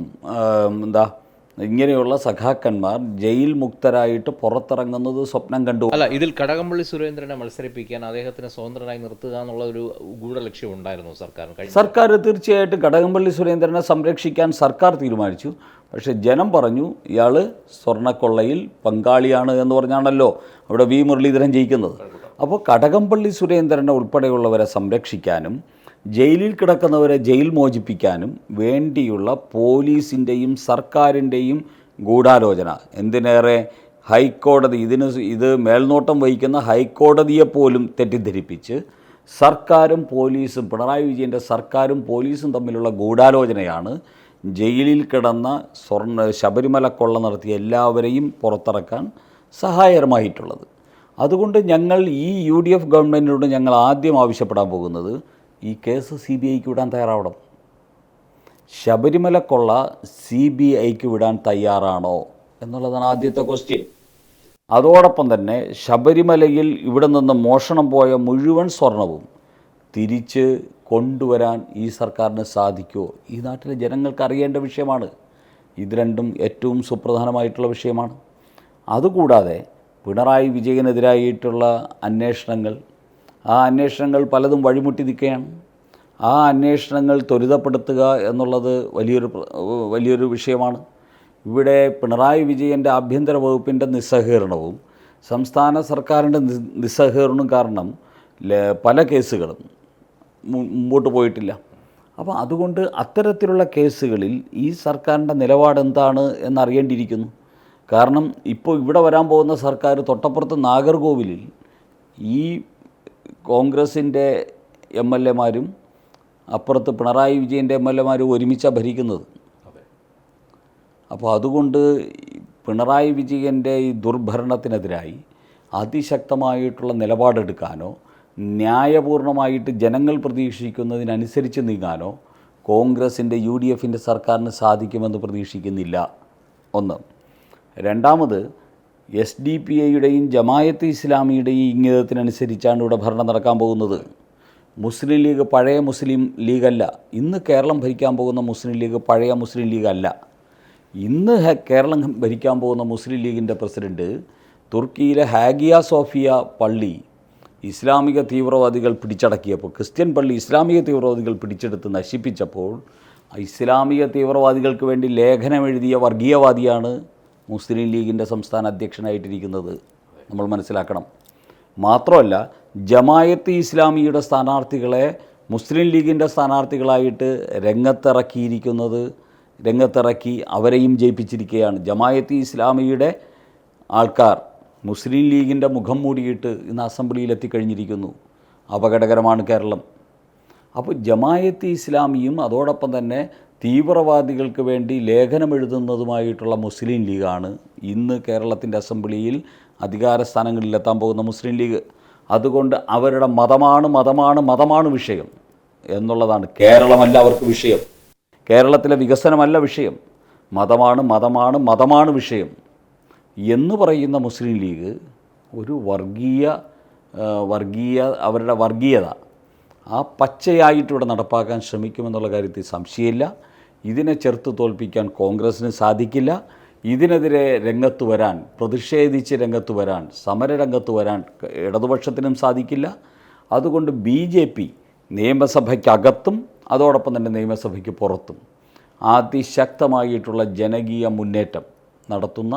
ഇങ്ങനെയുള്ള സഖാക്കന്മാർ ജയിൽ മുക്തരായിട്ട് പുറത്തിറങ്ങുന്നത് സ്വപ്നം കണ്ടു. അല്ല, ഇതിൽ കടകംപള്ളി സുരേന്ദ്രനെ മത്സരിപ്പിക്കാൻ, അദ്ദേഹത്തിനെ സ്വതന്ത്രനായി നിർത്തുക എന്നുള്ള ഒരു ഗൂഢലക്ഷ്യം ഉണ്ടായിരുന്നു സർക്കാർ. തീർച്ചയായിട്ടും കടകംപള്ളി സുരേന്ദ്രനെ സംരക്ഷിക്കാൻ സർക്കാർ തീരുമാനിച്ചു. പക്ഷേ ജനം പറഞ്ഞു ഇയാൾ സ്വർണ്ണക്കൊള്ളയിൽ പങ്കാളിയാണ് എന്ന് പറഞ്ഞാണല്ലോ അവിടെ വി മുരളീധരൻ ജയിക്കുന്നത്. അപ്പോൾ കടകംപള്ളി സുരേന്ദ്രനെ ഉൾപ്പെടെയുള്ളവരെ സംരക്ഷിക്കാനും ജയിലിൽ കിടക്കുന്നവരെ ജയിൽ മോചിപ്പിക്കാനും വേണ്ടിയുള്ള പോലീസിൻ്റെയും സർക്കാരിൻ്റെയും ഗൂഢാലോചന, എന്തിനേറെ ഹൈക്കോടതി ഇത് മേൽനോട്ടം വഹിക്കുന്ന ഹൈക്കോടതിയെപ്പോലും തെറ്റിദ്ധരിപ്പിച്ച് സർക്കാരും പോലീസും, പിണറായി വിജയൻ്റെ സർക്കാരും പോലീസും തമ്മിലുള്ള ഗൂഢാലോചനയാണ് ജയിലിൽ കിടന്ന ശബരിമല കൊള്ള നടത്തിയ എല്ലാവരെയും പുറത്തിറക്കാൻ സഹായകരമായിട്ടുള്ളത്. അതുകൊണ്ട് ഞങ്ങൾ ഈ UDF ഗവൺമെൻറ്റിനോട് ഞങ്ങൾ ആദ്യം ആവശ്യപ്പെടാൻ പോകുന്നത്, ഈ കേസ് CBIക്ക് വിടാൻ തയ്യാറാവണം. ശബരിമല കൊള്ള CBIക്ക് വിടാൻ തയ്യാറാണോ എന്നുള്ളതാണ് ആദ്യത്തെ ക്വസ്റ്റ്യൻ. അതോടൊപ്പം തന്നെ ശബരിമലയിൽ ഇവിടെ നിന്ന് മോഷണം പോയ മുഴുവൻ സ്വർണവും തിരിച്ച് കൊണ്ടുവരാൻ ഈ സർക്കാരിന് സാധിക്കുമോ? ഈ നാട്ടിലെ ജനങ്ങൾക്ക് അറിയേണ്ട വിഷയമാണ്. ഇത് രണ്ടും ഏറ്റവും സുപ്രധാനമായിട്ടുള്ള വിഷയമാണ്. അതുകൂടാതെ പിണറായി വിജയനെതിരായിട്ടുള്ള അന്വേഷണങ്ങൾ പലതും വഴിമുട്ടി നിൽക്കുകയാണ്. ആ അന്വേഷണങ്ങൾ ത്വരിതപ്പെടുത്തുക എന്നുള്ളത് വലിയൊരു വിഷയമാണ്. ഇവിടെ പിണറായി വിജയൻ്റെ ആഭ്യന്തര വകുപ്പിൻ്റെ നിസ്സഹകരണവും സംസ്ഥാന സർക്കാരിൻ്റെ നിസ്സഹകരണവും കാരണം പല കേസുകളും മുമ്പോട്ട് പോയിട്ടില്ല. അപ്പോൾ അതുകൊണ്ട് അത്തരത്തിലുള്ള കേസുകളിൽ ഈ സർക്കാരിൻ്റെ നിലപാട് എന്താണ് എന്നറിയേണ്ടിയിരിക്കുന്നു. കാരണം ഇപ്പോൾ ഇവിടെ വരാൻ പോകുന്ന സർക്കാർ തൊട്ടപ്പുറത്ത് നാഗർകോവിലിൽ ഈ കോൺഗ്രസിൻ്റെ MLAമാരും അപ്പുറത്ത് പിണറായി വിജയൻ്റെ MLAമാരും ഒരുമിച്ചാണ് ഭരിക്കുന്നത്. അപ്പോൾ അതുകൊണ്ട് പിണറായി വിജയൻ്റെ ഈ ദുർഭരണത്തിനെതിരായി അതിശക്തമായിട്ടുള്ള നിലപാടെടുക്കാനോ ന്യായപൂർണമായിട്ട് ജനങ്ങൾ പ്രതീക്ഷിക്കുന്നതിനനുസരിച്ച് നീങ്ങാനോ കോൺഗ്രസിൻ്റെ UDFൻ്റെ സർക്കാരിന് സാധിക്കുമെന്ന് പ്രതീക്ഷിക്കുന്നില്ല. ഒന്ന്. രണ്ടാമത്, SDPIയുടെയും ജമായത്ത് ഇസ്ലാമിയുടെയും ഇംഗിതത്തിനനുസരിച്ചാണ് ഇവിടെ ഭരണം നടക്കാൻ പോകുന്നത്. മുസ്ലിം ലീഗ് പഴയ മുസ്ലിം ലീഗല്ല. ഇന്ന് കേരളം ഭരിക്കാൻ പോകുന്ന മുസ്ലിം ലീഗ് പഴയ മുസ്ലിം ലീഗല്ല. ഇന്ന് കേരളം ഭരിക്കാൻ പോകുന്ന മുസ്ലിം ലീഗിൻ്റെ പ്രസിഡൻറ്റ് തുർക്കിയിലെ ഹാഗിയ സോഫിയ പള്ളി ഇസ്ലാമിക തീവ്രവാദികൾ പിടിച്ചടക്കിയപ്പോൾ, ക്രിസ്ത്യൻ പള്ളി ഇസ്ലാമിക തീവ്രവാദികൾ പിടിച്ചെടുത്ത് നശിപ്പിച്ചപ്പോൾ ഇസ്ലാമിക തീവ്രവാദികൾക്ക് വേണ്ടി ലേഖനമെഴുതിയ വർഗീയവാദിയാണ് മുസ്ലിം ലീഗിൻ്റെ സംസ്ഥാന അധ്യക്ഷനായിട്ടിരിക്കുന്നത്. നമ്മൾ മനസ്സിലാക്കണം. മാത്രമല്ല, ജമായത്ത് ഇസ്ലാമിയുടെ സ്ഥാനാർത്ഥികളെ മുസ്ലിം ലീഗിൻ്റെ സ്ഥാനാർത്ഥികളായിട്ട് രംഗത്തിറക്കി അവരെയും ജയിപ്പിച്ചിരിക്കുകയാണ്. ജമായത്ത് ഇസ്ലാമിയുടെ ആൾക്കാർ മുസ്ലിം ലീഗിൻ്റെ മുഖം മൂടിയിട്ട് ഇന്ന് അസംബ്ലിയിലെത്തിക്കഴിഞ്ഞിരിക്കുന്നു. അപകടകരമാണ് കേരളം. അപ്പോൾ ജമായത്ത് ഇസ്ലാമിയും അതോടൊപ്പം തന്നെ തീവ്രവാദികൾക്ക് വേണ്ടി ലേഖനമെഴുതുന്നതുമായിട്ടുള്ള മുസ്ലിം ലീഗാണ് ഇന്ന് കേരളത്തിൻ്റെ അസംബ്ലിയിൽ അധികാര സ്ഥാനങ്ങളിലെത്താൻ പോകുന്ന മുസ്ലിം ലീഗ്. അതുകൊണ്ട് അവരുടെ മതമാണ് വിഷയം എന്നുള്ളതാണ്. കേരളമല്ല അവർക്ക് വിഷയം, കേരളത്തിലെ വികസനമല്ല വിഷയം, മതമാണ് വിഷയം എന്ന് പറയുന്ന മുസ്ലിം ലീഗ് ഒരു അവരുടെ വർഗീയത ആ പച്ചയായിട്ടിവിടെ നടപ്പാക്കാൻ ശ്രമിക്കുമെന്നുള്ള കാര്യത്തിൽ സംശയമില്ല. ഇതിനെ ചെറുത്ത് തോൽപ്പിക്കാൻ കോൺഗ്രസ്സിന് സാധിക്കില്ല. ഇതിനെതിരെ പ്രതിഷേധിച്ച് രംഗത്ത് വരാൻ, സമരരംഗത്ത് വരാൻ ഇടതുപക്ഷത്തിനും സാധിക്കില്ല. അതുകൊണ്ട് BJP നിയമസഭയ്ക്കകത്തും അതോടൊപ്പം തന്നെ നിയമസഭയ്ക്ക് പുറത്തും അതിശക്തമായിട്ടുള്ള ജനകീയ മുന്നേറ്റം നടത്തുന്ന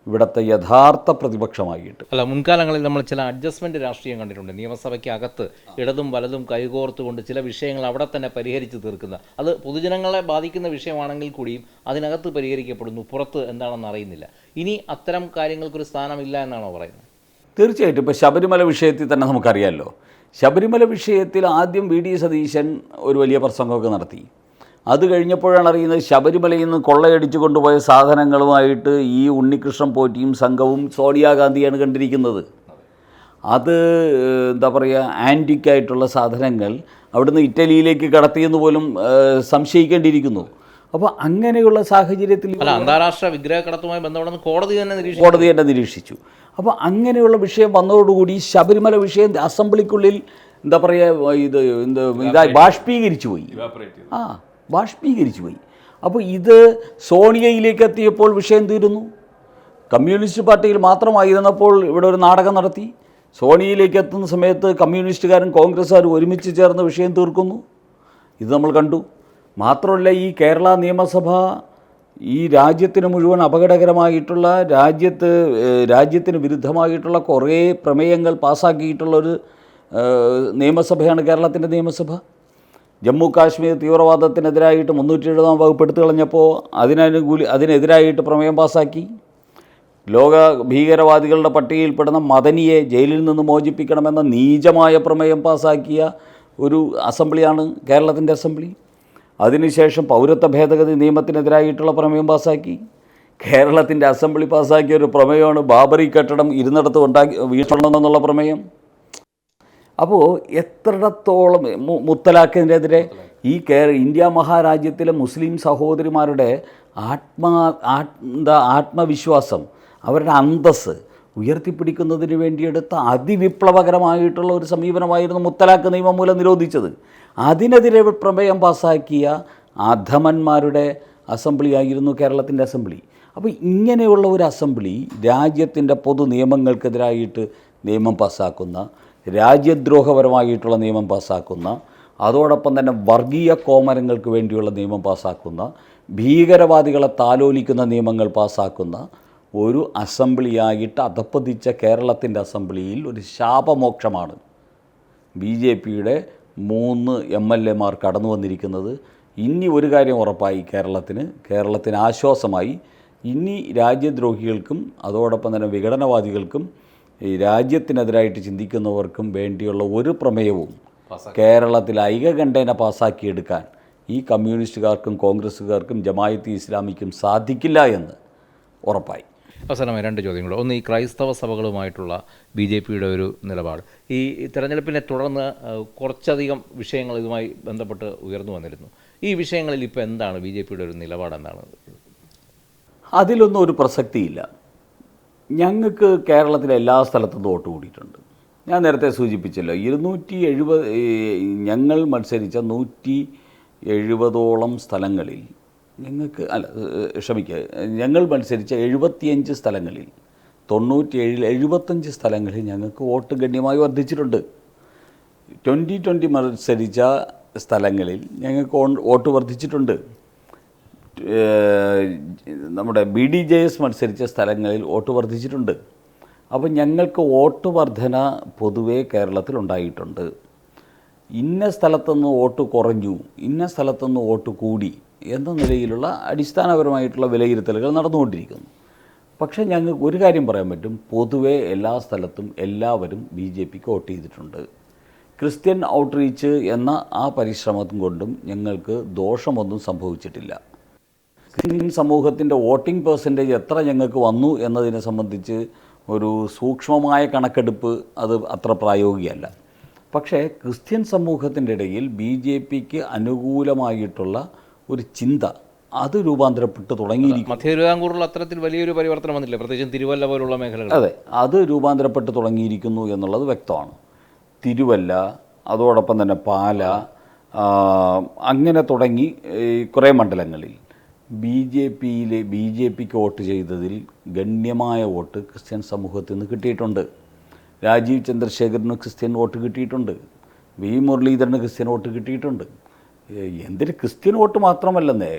ഇവിടുത്തെ യഥാർത്ഥ പ്രതിപക്ഷമായിട്ട്. അല്ല, മുൻകാലങ്ങളിൽ നമ്മൾ ചില അഡ്ജസ്റ്റ്മെൻറ്റ് രാഷ്ട്രീയം കണ്ടിട്ടുണ്ട്. നിയമസഭയ്ക്ക് അകത്ത് ഇടതും വലതും കൈകോർത്തുകൊണ്ട് ചില വിഷയങ്ങൾ അവിടെ തന്നെ പരിഹരിച്ച് തീർക്കുന്ന, അത് പൊതുജനങ്ങളെ ബാധിക്കുന്ന വിഷയമാണെങ്കിൽ കൂടിയും അതിനകത്ത് പരിഹരിക്കപ്പെടുന്നു, പുറത്ത് എന്താണെന്ന് അറിയുന്നില്ല. ഇനി അത്തരം കാര്യങ്ങൾക്കൊരു സ്ഥാനമില്ല എന്നാണോ പറയുന്നത്? തീർച്ചയായിട്ടും. ഇപ്പോൾ ശബരിമല വിഷയത്തിൽ തന്നെ നമുക്കറിയാമല്ലോ. ശബരിമല വിഷയത്തിൽ ആദ്യം വി.ഡി. സതീശൻ ഒരു വലിയ പ്രസംഗമൊക്കെ നടത്തി. അത് കഴിഞ്ഞപ്പോഴാണ് അറിയുന്നത് ശബരിമലയിൽ നിന്ന് കൊള്ളയടിച്ചു കൊണ്ടുപോയ സാധനങ്ങളുമായിട്ട് ഈ ഉണ്ണികൃഷ്ണൻ പോറ്റിയും സംഘവും സോണിയാഗാന്ധിയാണ് കണ്ടിരിക്കുന്നത്. അത് എന്താ പറയുക, ആൻറ്റിക്കായിട്ടുള്ള സാധനങ്ങൾ അവിടുന്ന് ഇറ്റലിയിലേക്ക് കടത്തിയെന്ന് പോലും സംശയിക്കേണ്ടിയിരിക്കുന്നു. അപ്പോൾ അങ്ങനെയുള്ള സാഹചര്യത്തിൽ അന്താരാഷ്ട്ര വിഗ്രഹക്കടത്തുമായി ബന്ധപ്പെടുന്ന കോടതി തന്നെ നിരീക്ഷിച്ചു. അപ്പോൾ അങ്ങനെയുള്ള വിഷയം വന്നതോടുകൂടി ശബരിമല വിഷയം അസംബ്ലിക്കുള്ളിൽ എന്താ പറയുക, ഇതായി ബാഷ്പീകരിച്ചു പോയി. ബാഷ്പീകരിച്ചു പോയി. അപ്പോൾ ഇത് സോണിയയിലേക്ക് എത്തിയപ്പോൾ വിഷയം തീരുന്നു. കമ്മ്യൂണിസ്റ്റ് പാർട്ടിയിൽ മാത്രമായിരുന്നപ്പോൾ ഇവിടെ ഒരു നാടകം നടത്തി. സോണിയയിലേക്ക് എത്തുന്ന സമയത്ത് കമ്മ്യൂണിസ്റ്റുകാരും കോൺഗ്രസ്സുകാരും ഒരുമിച്ച് ചേർന്ന് വിഷയം തീർക്കുന്നു. ഇത് നമ്മൾ കണ്ടു. മാത്രമല്ല, ഈ കേരള നിയമസഭ ഈ രാജ്യത്തിന് മുഴുവൻ അപകടകരമായിട്ടുള്ള, രാജ്യത്തിന് വിരുദ്ധമായിട്ടുള്ള കുറേ പ്രമേയങ്ങൾ പാസ്സാക്കിയിട്ടുള്ളൊരു നിയമസഭയാണ് കേരളത്തിൻ്റെ നിയമസഭ. ജമ്മു കാശ്മീർ തീവ്രവാദത്തിനെതിരായിട്ട് 370 വകുപ്പ് എടുത്തു കളഞ്ഞപ്പോൾ അതിനെതിരായിട്ട് പ്രമേയം പാസ്സാക്കി. ലോക ഭീകരവാദികളുടെ പട്ടികയിൽപ്പെടുന്ന മദനിയെ ജയിലിൽ നിന്ന് മോചിപ്പിക്കണമെന്ന നീചമായ പ്രമേയം പാസ്സാക്കിയ ഒരു അസംബ്ലിയാണ് കേരളത്തിൻ്റെ അസംബ്ലി. അതിനുശേഷം പൗരത്വ ഭേദഗതി നിയമത്തിനെതിരായിട്ടുള്ള പ്രമേയം പാസ്സാക്കി. കേരളത്തിൻ്റെ അസംബ്ലി പാസ്സാക്കിയ ഒരു പ്രമേയമാണ് ബാബറി കെട്ടിടം ഇരുന്നിടത്ത് വീഴ്ത്തണമെന്നുള്ള പ്രമേയം. അപ്പോൾ എത്രത്തോളം മുത്തലാഖിനെതിരെ ഈ ഇന്ത്യ മഹാരാജ്യത്തിലെ മുസ്ലിം സഹോദരിമാരുടെ ആത്മവിശ്വാസം, അവരുടെ അന്തസ്സ് ഉയർത്തിപ്പിടിക്കുന്നതിന് വേണ്ടിയെടുത്ത അതിവിപ്ലവകരമായിട്ടുള്ള ഒരു സമീപനമായിരുന്നു മുത്തലാഖ് നിയമം മൂലം നിരോധിച്ചത്. അതിനെതിരെ പ്രമേയം പാസ്സാക്കിയ അധമന്മാരുടെ അസംബ്ലിയായിരുന്നു കേരളത്തിൻ്റെ അസംബ്ലി. അപ്പോൾ ഇങ്ങനെയുള്ള ഒരു അസംബ്ലി രാജ്യത്തിൻ്റെ പൊതു നിയമങ്ങൾക്കെതിരായിട്ട് നിയമം പാസ്സാക്കുന്ന, രാജ്യദ്രോഹപരമായിട്ടുള്ള നിയമം പാസ്സാക്കുന്ന, അതോടൊപ്പം തന്നെ വർഗീയ കോമരങ്ങൾക്ക് വേണ്ടിയുള്ള നിയമം പാസ്സാക്കുന്ന, ഭീകരവാദികളെ താലോലിക്കുന്ന നിയമങ്ങൾ പാസ്സാക്കുന്ന ഒരു അസംബ്ലിയായിട്ട് അധപ്പതിച്ച കേരളത്തിൻ്റെ അസംബ്ലിയിൽ ഒരു ശാപമോക്ഷമാണ് BJPയുടെ 3 MLA കടന്നു വന്നിരിക്കുന്നത്. ഇനി ഒരു കാര്യം ഉറപ്പായി, കേരളത്തിന് ആശ്വാസമായി. ഇനി രാജ്യദ്രോഹികൾക്കും അതോടൊപ്പം തന്നെ വിഘടനവാദികൾക്കും ഈ രാജ്യത്തിനെതിരായിട്ട് ചിന്തിക്കുന്നവർക്കും വേണ്ടിയുള്ള ഒരു പ്രമേയവും കേരളത്തിൽ ഐകകണ്ഠേന പാസ്സാക്കിയെടുക്കാൻ ഈ കമ്മ്യൂണിസ്റ്റുകാർക്കും കോൺഗ്രസ്സുകാർക്കും ജമായത്ത് ഇസ്ലാമിക്കും സാധിക്കില്ല എന്ന് ഉറപ്പായി. അവസാനമായി 2 ചോദ്യങ്ങൾ. ഒന്ന്, ഈ ക്രൈസ്തവ സഭകളുമായിട്ടുള്ള BJPയുടെ ഒരു നിലപാട്. ഈ തെരഞ്ഞെടുപ്പിനെ തുടർന്ന് കുറച്ചധികം വിഷയങ്ങൾ ഇതുമായി ബന്ധപ്പെട്ട് ഉയർന്നു വന്നിരുന്നു. ഈ വിഷയങ്ങളിൽ ഇപ്പോൾ എന്താണ് BJPയുടെ ഒരു നിലപാട്? എന്താണ്? അതിലൊന്നും ഒരു പ്രസക്തിയില്ല. ഞങ്ങൾക്ക് കേരളത്തിലെ എല്ലാ സ്ഥലത്തും വോട്ട് കൂടിയിട്ടുണ്ട്. ഞാൻ നേരത്തെ സൂചിപ്പിച്ചല്ലോ, 270 ഞങ്ങൾ മത്സരിച്ച 170ഓളം സ്ഥലങ്ങളിൽ ഞങ്ങൾ മത്സരിച്ച 75 സ്ഥലങ്ങളിൽ 75 സ്ഥലങ്ങളിൽ ഞങ്ങൾക്ക് വോട്ട് ഗണ്യമായി വർദ്ധിച്ചിട്ടുണ്ട്. 2020 മത്സരിച്ച സ്ഥലങ്ങളിൽ ഞങ്ങൾക്ക് വോട്ട് വർദ്ധിച്ചിട്ടുണ്ട്. നമ്മുടെ BDJS മത്സരിച്ച സ്ഥലങ്ങളിൽ വോട്ട് വർദ്ധിച്ചിട്ടുണ്ട്. അപ്പോൾ ഞങ്ങൾക്ക് വോട്ട് വർധന പൊതുവേ കേരളത്തിലുണ്ടായിട്ടുണ്ട്. ഇന്ന സ്ഥലത്തുനിന്ന് വോട്ട് കുറഞ്ഞു, ഇന്ന സ്ഥലത്തുനിന്ന് വോട്ട് കൂടി എന്ന നിലയിലുള്ള അടിസ്ഥാനപരമായിട്ടുള്ള വിലയിരുത്തലുകൾ നടന്നുകൊണ്ടിരിക്കുന്നു. പക്ഷേ ഞങ്ങൾക്ക് ഒരു കാര്യം പറയാൻ പറ്റും, പൊതുവേ എല്ലാ സ്ഥലത്തും എല്ലാവരും BJPക്ക് വോട്ട് ചെയ്തിട്ടുണ്ട്. ക്രിസ്ത്യൻ ഔട്ട്റീച്ച് എന്ന ആ പരിശ്രമം കൊണ്ടും ഞങ്ങൾക്ക് ദോഷമൊന്നും സംഭവിച്ചിട്ടില്ല. ക്രിസ്ത്യൻ സമൂഹത്തിൻ്റെ വോട്ടിംഗ് പെർസെൻറ്റേജ് എത്ര ഞങ്ങൾക്ക് വന്നു എന്നതിനെ സംബന്ധിച്ച് ഒരു സൂക്ഷ്മമായ കണക്കെടുപ്പ് അത് അത്ര പ്രായോഗികമല്ല. പക്ഷേ ക്രിസ്ത്യൻ സമൂഹത്തിൻ്റെ ഇടയിൽ BJPക്ക് അനുകൂലമായിട്ടുള്ള ഒരു ചിന്ത അത് രൂപാന്തരപ്പെട്ട് തുടങ്ങിയിരിക്കും. മധ്യ തിരുവിതാംകൂറിൽ അത്തരത്തിൽ വലിയൊരു പരിവർത്തനം വന്നില്ല, പ്രത്യേകിച്ചും തിരുവല്ല പോലുള്ള മേഖലകൾ. അതെ, അത് രൂപാന്തരപ്പെട്ട് തുടങ്ങിയിരിക്കുന്നു എന്നുള്ളത് വ്യക്തമാണ്. തിരുവല്ല, അതോടൊപ്പം തന്നെ പാല, അങ്ങനെ തുടങ്ങി കുറേ മണ്ഡലങ്ങളിൽ BJPക്ക് വോട്ട് ചെയ്തതിൽ ഗണ്യമായ വോട്ട് ക്രിസ്ത്യൻ സമൂഹത്തിൽ നിന്ന് കിട്ടിയിട്ടുണ്ട്. രാജീവ് ചന്ദ്രശേഖരന് ക്രിസ്ത്യൻ വോട്ട് കിട്ടിയിട്ടുണ്ട്. V. മുരളീധരന് ക്രിസ്ത്യൻ വോട്ട് കിട്ടിയിട്ടുണ്ട്. എന്തൊരു ക്രിസ്ത്യൻ വോട്ട് മാത്രമല്ലെന്നേ,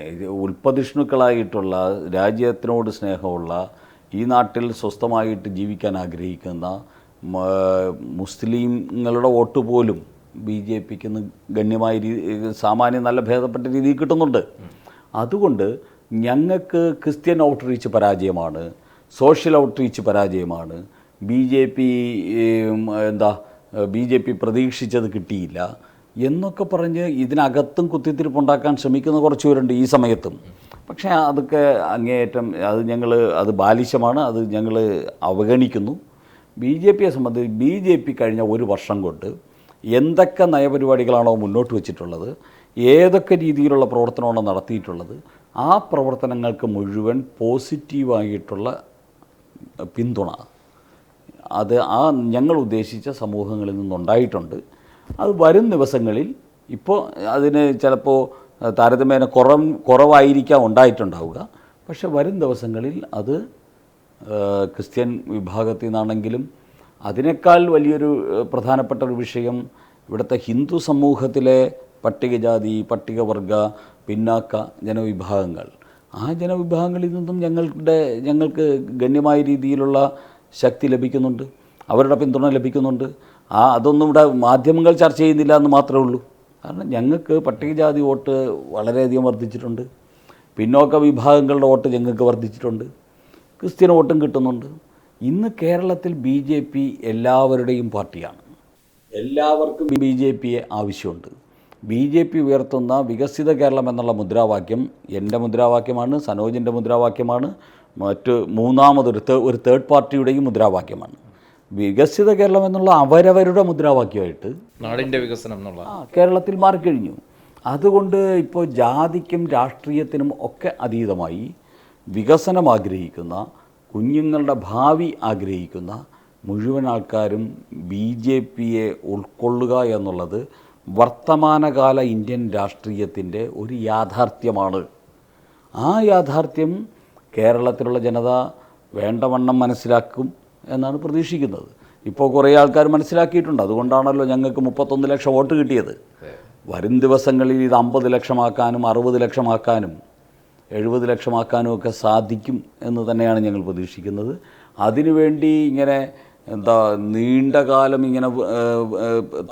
ഉൽപ്പതിഷ്ണുക്കളായിട്ടുള്ള, രാജ്യത്തിനോട് സ്നേഹമുള്ള, ഈ നാട്ടിൽ സ്വസ്ഥമായിട്ട് ജീവിക്കാൻ ആഗ്രഹിക്കുന്ന മുസ്ലിങ്ങളുടെ വോട്ട് പോലും BJPക്ക് ഗണ്യമായ സാമാന്യം നല്ല ഭേദപ്പെട്ട രീതിയിൽ കിട്ടുന്നുണ്ട്. അതുകൊണ്ട് ഞങ്ങൾക്ക് ക്രിസ്ത്യൻ ഔട്ട്റീച്ച് പരാജയമാണ്, സോഷ്യൽ ഔട്ട്റീച്ച് പരാജയമാണ്, BJP പ്രതീക്ഷിച്ചത് കിട്ടിയില്ല എന്നൊക്കെ പറഞ്ഞ് ഇതിനകത്തും കുത്തിത്തിരിപ്പുണ്ടാക്കാൻ ശ്രമിക്കുന്ന കുറച്ച് പേരുണ്ട് ഈ സമയത്തും. പക്ഷേ അതൊക്കെ അങ്ങേയറ്റം അത് ബാലിശമാണ്, അത് ഞങ്ങൾ അവഗണിക്കുന്നു. BJPയെ സംബന്ധിച്ച് BJP കഴിഞ്ഞ ഒരു വർഷം കൊണ്ട് എന്തൊക്കെ നയപരിപാടികളാണോ മുന്നോട്ട് വച്ചിട്ടുള്ളത്, ഏതൊക്കെ രീതിയിലുള്ള പ്രവർത്തനമാണോ നടത്തിയിട്ടുള്ളത്, ആ പ്രവർത്തനങ്ങൾക്ക് മുഴുവൻ പോസിറ്റീവായിട്ടുള്ള പിന്തുണ അത് ഞങ്ങൾ ഉദ്ദേശിച്ച സമൂഹങ്ങളിൽ നിന്നുണ്ടായിട്ടുണ്ട്. അത് വരും ദിവസങ്ങളിൽ ഇപ്പോൾ അതിന് ചിലപ്പോൾ താരതമ്യേന കുറവായിരിക്കാം ഉണ്ടായിട്ടുണ്ടാവുക. പക്ഷെ വരും ദിവസങ്ങളിൽ അത് ക്രിസ്ത്യൻ വിഭാഗത്തിൽ നിന്നാണെങ്കിലും അതിനേക്കാൾ വലിയൊരു പ്രധാനപ്പെട്ട ഒരു വിഷയം ഇവിടുത്തെ ഹിന്ദു സമൂഹത്തിലെ പട്ടികജാതി, പട്ടികവർഗ, പിന്നാക്ക ജനവിഭാഗങ്ങൾ, ആ ജനവിഭാഗങ്ങളിൽ നിന്നും ഞങ്ങൾക്ക് ഗണ്യമായ രീതിയിലുള്ള ശക്തി ലഭിക്കുന്നുണ്ട്, അവരുടെ പിന്തുണ ലഭിക്കുന്നുണ്ട്. അതൊന്നും ഇവിടെ മാധ്യമങ്ങൾ ചർച്ച ചെയ്യുന്നില്ല എന്ന് മാത്രമേ ഉള്ളൂ. കാരണം ഞങ്ങൾക്ക് പട്ടികജാതി വോട്ട് വളരെയധികം വർദ്ധിച്ചിട്ടുണ്ട്, പിന്നോക്ക വിഭാഗങ്ങളുടെ വോട്ട് ഞങ്ങൾക്ക് വർദ്ധിച്ചിട്ടുണ്ട്, ക്രിസ്ത്യൻ വോട്ടും കിട്ടുന്നുണ്ട്. ഇന്ന് കേരളത്തിൽ BJP എല്ലാവരുടെയും പാർട്ടിയാണ്. എല്ലാവർക്കും BJPയെ ആവശ്യമുണ്ട്. BJP ഉയർത്തുന്ന വികസിത കേരളം എന്നുള്ള മുദ്രാവാക്യം എൻ്റെ മുദ്രാവാക്യമാണ്, സനോജിൻ്റെ മുദ്രാവാക്യമാണ്, മറ്റ് ഒരു തേർഡ് പാർട്ടിയുടെയും മുദ്രാവാക്യമാണ്. വികസിത കേരളം എന്നുള്ള അവരവരുടെ മുദ്രാവാക്യമായിട്ട് നാടിൻ്റെ വികസനം എന്നുള്ള കേരളത്തിൽ മാറിക്കഴിഞ്ഞു. അതുകൊണ്ട് ഇപ്പോൾ ജാതിക്കും രാഷ്ട്രീയത്തിനും ഒക്കെ അതീതമായി വികസനം ആഗ്രഹിക്കുന്ന, കുഞ്ഞുങ്ങളുടെ ഭാവി ആഗ്രഹിക്കുന്ന മുഴുവൻ ആൾക്കാരും BJPയെ ഉൾക്കൊള്ളുക എന്നുള്ളത് വർത്തമാനകാല ഇന്ത്യൻ രാഷ്ട്രീയത്തിൻ്റെ ഒരു യാഥാർത്ഥ്യമാണ്. ആ യാഥാർത്ഥ്യം കേരളത്തിലുള്ള ജനത വേണ്ടവണ്ണം മനസ്സിലാക്കും എന്നാണ് പ്രതീക്ഷിക്കുന്നത്. ഇപ്പോൾ കുറേ ആൾക്കാർ മനസ്സിലാക്കിയിട്ടുണ്ട്. അതുകൊണ്ടാണല്ലോ ഞങ്ങൾക്ക് 31 ലക്ഷം വോട്ട് കിട്ടിയത്. വരും ദിവസങ്ങളിൽ ഇത് 50 ലക്ഷമാക്കാനും 60 ലക്ഷമാക്കാനും 70 ലക്ഷമാക്കാനും ഒക്കെ സാധിക്കും എന്ന് തന്നെയാണ് ഞങ്ങൾ പ്രതീക്ഷിക്കുന്നത്. അതിനുവേണ്ടി ഇങ്ങനെ നീണ്ട കാലം ഇങ്ങനെ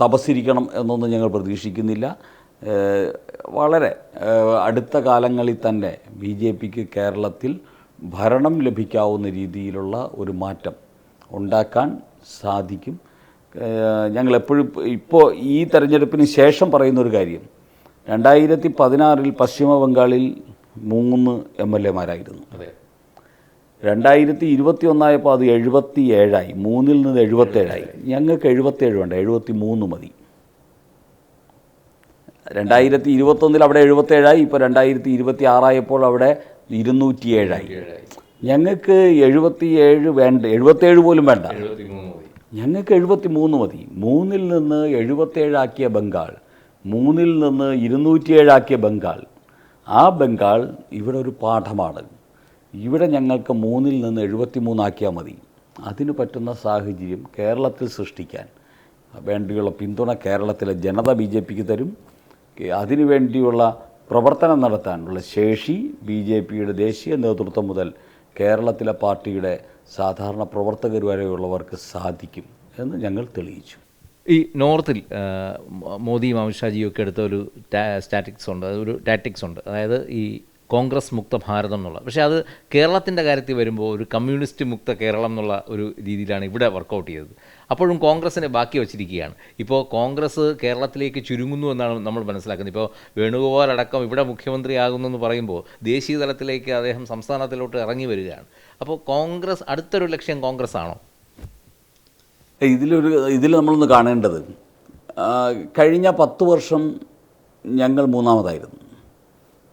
തപസ്സിരിക്കണം എന്നൊന്നും ഞങ്ങൾ പ്രതീക്ഷിക്കുന്നില്ല. വളരെ അടുത്ത കാലങ്ങളിൽ തന്നെ BJPക്ക് കേരളത്തിൽ ഭരണം ലഭിക്കാവുന്ന രീതിയിലുള്ള ഒരു മാറ്റം ഉണ്ടാക്കാൻ സാധിക്കും. ഞങ്ങളെപ്പോഴും ഇപ്പോൾ ഈ തെരഞ്ഞെടുപ്പിന് ശേഷം പറയുന്നൊരു കാര്യം, 2016 പശ്ചിമ ബംഗാളിൽ 3 MLA-മാരായിരുന്നു. 2021 അത് 77ആയി, 3-ൽ നിന്ന് 77ആയി. ഞങ്ങൾക്ക് 77 വേണ്ട, 73 മതി. 2021 അവിടെ 77ആയി, ഇപ്പോൾ 2026 അവിടെ 207ആയി. ഞങ്ങൾക്ക് 77 വേണ്ട, 77 പോലും വേണ്ട, ഞങ്ങൾക്ക് 73 മതി. 3-ൽ നിന്ന് 77 ആക്കിയ ബംഗാൾ, 3-ൽ നിന്ന് 207 ആക്കിയ ബംഗാൾ, ആ ബംഗാൾ ഇവിടെ ഒരു പാഠമാണ്. ഇവിടെ ഞങ്ങൾക്ക് 3-ൽ നിന്ന് 73 ആക്കിയാൽ മതി. അതിന് പറ്റുന്ന സാഹചര്യം കേരളത്തിൽ സൃഷ്ടിക്കാൻ വേണ്ടിയുള്ള പിന്തുണ കേരളത്തിലെ ജനത BJPക്ക് തരും. അതിനുവേണ്ടിയുള്ള പ്രവർത്തനം നടത്താനുള്ള ശേഷി BJPയുടെ ദേശീയ നേതൃത്വം മുതൽ കേരളത്തിലെ പാർട്ടിയുടെ സാധാരണ പ്രവർത്തകർ വരെയുള്ളവർക്ക് സാധിക്കും എന്ന് ഞങ്ങൾ തെളിയിച്ചു. ഈ നോർത്തിൽ മോദിയും അമിത്ഷാജിയും ഒക്കെ എടുത്ത ഒരു ടാറ്റിക്സ് ഉണ്ട്, അതായത് ഈ കോൺഗ്രസ് മുക്ത ഭാരതം എന്നുള്ള. പക്ഷേ അത് കേരളത്തിൻ്റെ കാര്യത്തിൽ വരുമ്പോൾ ഒരു കമ്മ്യൂണിസ്റ്റ് മുക്ത കേരളം എന്നുള്ള ഒരു രീതിയിലാണ് ഇവിടെ വർക്കൗട്ട് ചെയ്തത്. അപ്പോഴും കോൺഗ്രസിനെ ബാക്കി വച്ചിരിക്കുകയാണ്. ഇപ്പോൾ കോൺഗ്രസ് കേരളത്തിലേക്ക് ചുരുങ്ങുന്നു എന്നാണ് നമ്മൾ മനസ്സിലാക്കുന്നത്. ഇപ്പോൾ വേണുഗോപാൽ അടക്കം ഇവിടെ മുഖ്യമന്ത്രിയാകുന്നു എന്ന് പറയുമ്പോൾ ദേശീയ തലത്തിലേക്ക് അദ്ദേഹം സംസ്ഥാനത്തിലോട്ട് ഇറങ്ങി വരികയാണ്. അപ്പോൾ കോൺഗ്രസ് അടുത്തൊരു ലക്ഷ്യം കോൺഗ്രസ് ആണോ? ഇതിൽ നമ്മളൊന്ന് കാണേണ്ടത്, കഴിഞ്ഞ 10 വർഷം ഞങ്ങൾ 3-മതായിരുന്നു.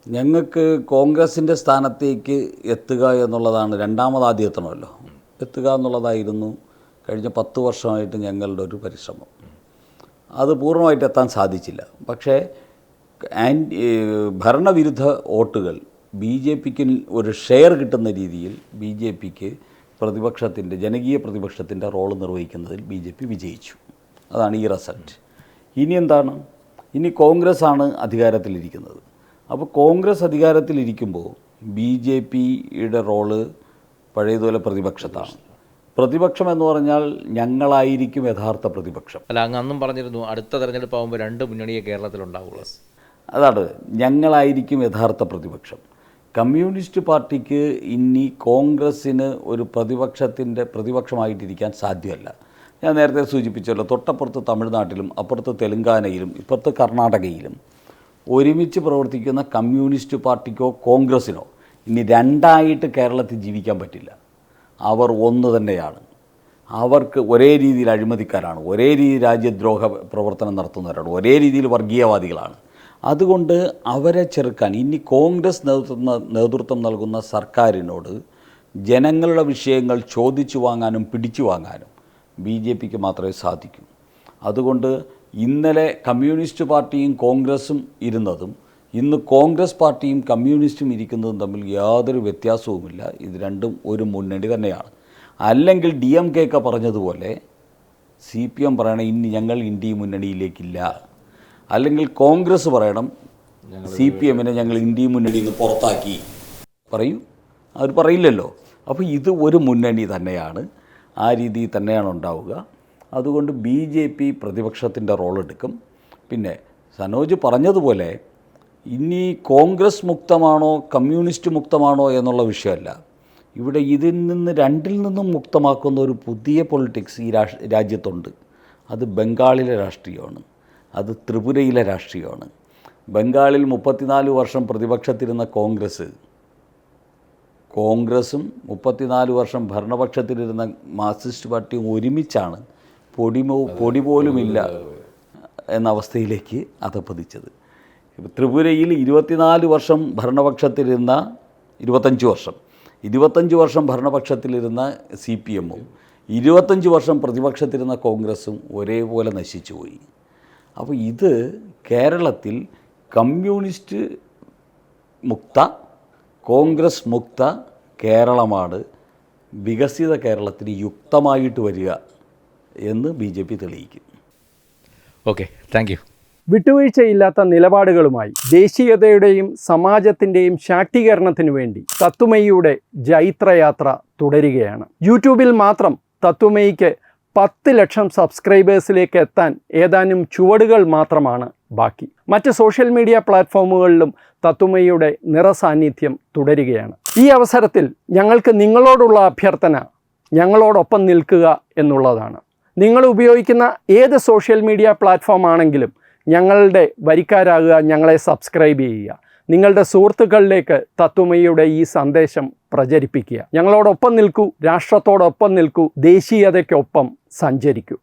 ഞങ്ങൾക്ക് കോൺഗ്രസിൻ്റെ സ്ഥാനത്തേക്ക് എത്തുക എന്നുള്ളതാണ്, ആദ്യം എത്തണമല്ലോ, എത്തുക എന്നുള്ളതായിരുന്നു കഴിഞ്ഞ 10 വർഷമായിട്ട് ഞങ്ങളുടെ ഒരു പരിശ്രമം. അത് പൂർണ്ണമായിട്ട് എത്താൻ സാധിച്ചില്ല. പക്ഷേ ഭരണവിരുദ്ധ വോട്ടുകൾ BJPക്ക് ഒരു ഷെയർ കിട്ടുന്ന രീതിയിൽ BJPക്ക് ജനകീയ പ്രതിപക്ഷത്തിൻ്റെ റോള് നിർവഹിക്കുന്നതിൽ BJP വിജയിച്ചു. അതാണ് ഈ റിസൾട്ട്. ഇനി എന്താണ്? ഇനി കോൺഗ്രസ്സാണ് അധികാരത്തിലിരിക്കുന്നത്. അപ്പോൾ കോൺഗ്രസ് അധികാരത്തിലിരിക്കുമ്പോൾ BJPയുടെ റോള് പഴയതുപോലെ പ്രതിപക്ഷത്താണ്. പ്രതിപക്ഷം എന്ന് പറഞ്ഞാൽ ഞങ്ങളായിരിക്കും യഥാർത്ഥ പ്രതിപക്ഷം. അല്ല, അങ്ങ് അന്നും പറഞ്ഞിരുന്നു അടുത്ത തെരഞ്ഞെടുപ്പ് ആകുമ്പോൾ 2 മുന്നണിയെ കേരളത്തിലുണ്ടാവുള്ളൂ. അതാണ്, ഞങ്ങളായിരിക്കും യഥാർത്ഥ പ്രതിപക്ഷം. കമ്മ്യൂണിസ്റ്റ് പാർട്ടിക്ക് ഇനി കോൺഗ്രസ്സിന് ഒരു പ്രതിപക്ഷമായിട്ടിരിക്കാൻ സാധ്യമല്ല. ഞാൻ നേരത്തെ സൂചിപ്പിച്ചല്ലോ, തൊട്ടപ്പുറത്ത് തമിഴ്നാട്ടിലും അപ്പുറത്ത് തെലുങ്കാനയിലും ഇപ്പുറത്ത് കർണാടകയിലും ഒരുമിച്ച് പ്രവർത്തിക്കുന്ന കമ്മ്യൂണിസ്റ്റ് പാർട്ടിക്കോ കോൺഗ്രസ്സിനോ ഇനി രണ്ടായിട്ട് കേരളത്തിൽ ജീവിക്കാൻ പറ്റില്ല. അവർ ഒന്ന് തന്നെയാണ്. അവർക്ക് ഒരേ രീതിയിൽ അഴിമതിക്കാരാണ്, ഒരേ രീതിയിൽ രാജ്യദ്രോഹ പ്രവർത്തനം നടത്തുന്നവരാണ്, ഒരേ രീതിയിൽ വർഗീയവാദികളാണ്. അതുകൊണ്ട് അവരെ ചെറുക്കാൻ ഇനി കോൺഗ്രസ് നേതൃത്വം നൽകുന്ന സർക്കാരിനോട് ജനങ്ങളുടെ വിഷയങ്ങൾ ചോദിച്ചു വാങ്ങാനും പിടിച്ചു വാങ്ങാനും BJPക്ക് മാത്രമേ സാധിക്കൂ. അതുകൊണ്ട് ഇന്നലെ കമ്മ്യൂണിസ്റ്റ് പാർട്ടിയും കോൺഗ്രസും ഇരുന്നതും ഇന്ന് കോൺഗ്രസ് പാർട്ടിയും കമ്മ്യൂണിസ്റ്റും ഇരിക്കുന്നതും തമ്മിൽ യാതൊരു വ്യത്യാസവുമില്ല. ഇത് രണ്ടും ഒരു മുന്നണി തന്നെയാണ്. അല്ലെങ്കിൽ DMK ഒക്കെ പറഞ്ഞതുപോലെ CPM പറയണം ഇനി ഞങ്ങൾ ഇന്ത്യ മുന്നണിയിലേക്കില്ല, അല്ലെങ്കിൽ കോൺഗ്രസ് പറയണം CPMനെ ഞങ്ങൾ ഇന്ത്യ മുന്നണിയിൽ നിന്ന് പുറത്താക്കി. പറയൂ, അവർ പറയില്ലല്ലോ. അപ്പോൾ ഇത് ഒരു മുന്നണി തന്നെയാണ്, ആ രീതിയിൽ തന്നെയാണ് ഉണ്ടാവുക. അതുകൊണ്ട് BJP പ്രതിപക്ഷത്തിൻ്റെ റോളെടുക്കും. പിന്നെ സനോജ് പറഞ്ഞതുപോലെ ഇനി കോൺഗ്രസ് മുക്തമാണോ കമ്മ്യൂണിസ്റ്റ് മുക്തമാണോ എന്നുള്ള വിഷയമല്ല. ഇവിടെ ഇതിൽ നിന്ന് രണ്ടിൽ നിന്നും മുക്തമാക്കുന്ന ഒരു പുതിയ പൊളിറ്റിക്സ് ഈ രാജ്യത്തുണ്ട്. അത് ബംഗാളിലെ രാഷ്ട്രീയമാണ്, അത് ത്രിപുരയിലെ രാഷ്ട്രീയമാണ്. ബംഗാളിൽ 34 വർഷം പ്രതിപക്ഷത്തിരുന്ന കോൺഗ്രസും 34 വർഷം ഭരണപക്ഷത്തിലിരുന്ന മാർക്സിസ്റ്റ് പാർട്ടിയും ഒരുമിച്ചാണ് പൊടി പോലുമില്ല എന്ന അവസ്ഥയിലേക്ക് അധപ്പതിച്ചത്. ത്രിപുരയിൽ 24 വർഷം ഭരണപക്ഷത്തിലിരുന്ന 25 വർഷം ഭരണപക്ഷത്തിലിരുന്ന CPMഉം 25 വർഷം പ്രതിപക്ഷത്തിരുന്ന കോൺഗ്രസും ഒരേപോലെ നശിച്ചുപോയി. അപ്പോൾ ഇത് കേരളത്തിൽ കമ്മ്യൂണിസ്റ്റ് മുക്ത കോൺഗ്രസ് മുക്ത കേരളമാണ് വികസിത കേരളത്തിന് യുക്തമായിട്ട് വരിക എന്ന് BJP തെളിയിക്കും. Okay, thank you. വിട്ടുവീഴ്ചയില്ലാത്ത നിലപാടുകളുമായി ദേശീയതയുടെയും സമാജത്തിൻ്റെയും ശാക്തീകരണത്തിനു വേണ്ടി തത്വമയിയുടെ ജൈത്രയാത്ര തുടരുകയാണ്. യൂട്യൂബിൽ മാത്രം തത്വമയിക്ക് 10 ലക്ഷം സബ്സ്ക്രൈബേഴ്സിലേക്ക് എത്താൻ ഏതാനും ചുവടുകൾ മാത്രമാണ് ബാക്കി. മറ്റ് സോഷ്യൽ മീഡിയ പ്ലാറ്റ്ഫോമുകളിലും തത്വമയിയുടെ നിറസാന്നിധ്യം തുടരുകയാണ്. ഈ അവസരത്തിൽ ഞങ്ങൾക്ക് നിങ്ങളോടുള്ള അഭ്യർത്ഥന ഞങ്ങളോടൊപ്പം നിൽക്കുക എന്നുള്ളതാണ്. നിങ്ങൾ ഉപയോഗിക്കുന്ന ഏത് സോഷ്യൽ മീഡിയ പ്ലാറ്റ്ഫോം ആണെങ്കിലും ഞങ്ങളുടെ വരിക്കാരാകുക, ഞങ്ങളെ സബ്സ്ക്രൈബ് ചെയ്യുക, നിങ്ങളുടെ സുഹൃത്തുക്കളിലേക്ക് തത്വമയിയുടെ ഈ സന്ദേശം പ്രചരിപ്പിക്കുക. ഞങ്ങളോടൊപ്പം നിൽക്കൂ, രാഷ്ട്രത്തോടൊപ്പം നിൽക്കൂ, ദേശീയതയ്ക്കൊപ്പം സഞ്ചരിക്കൂ.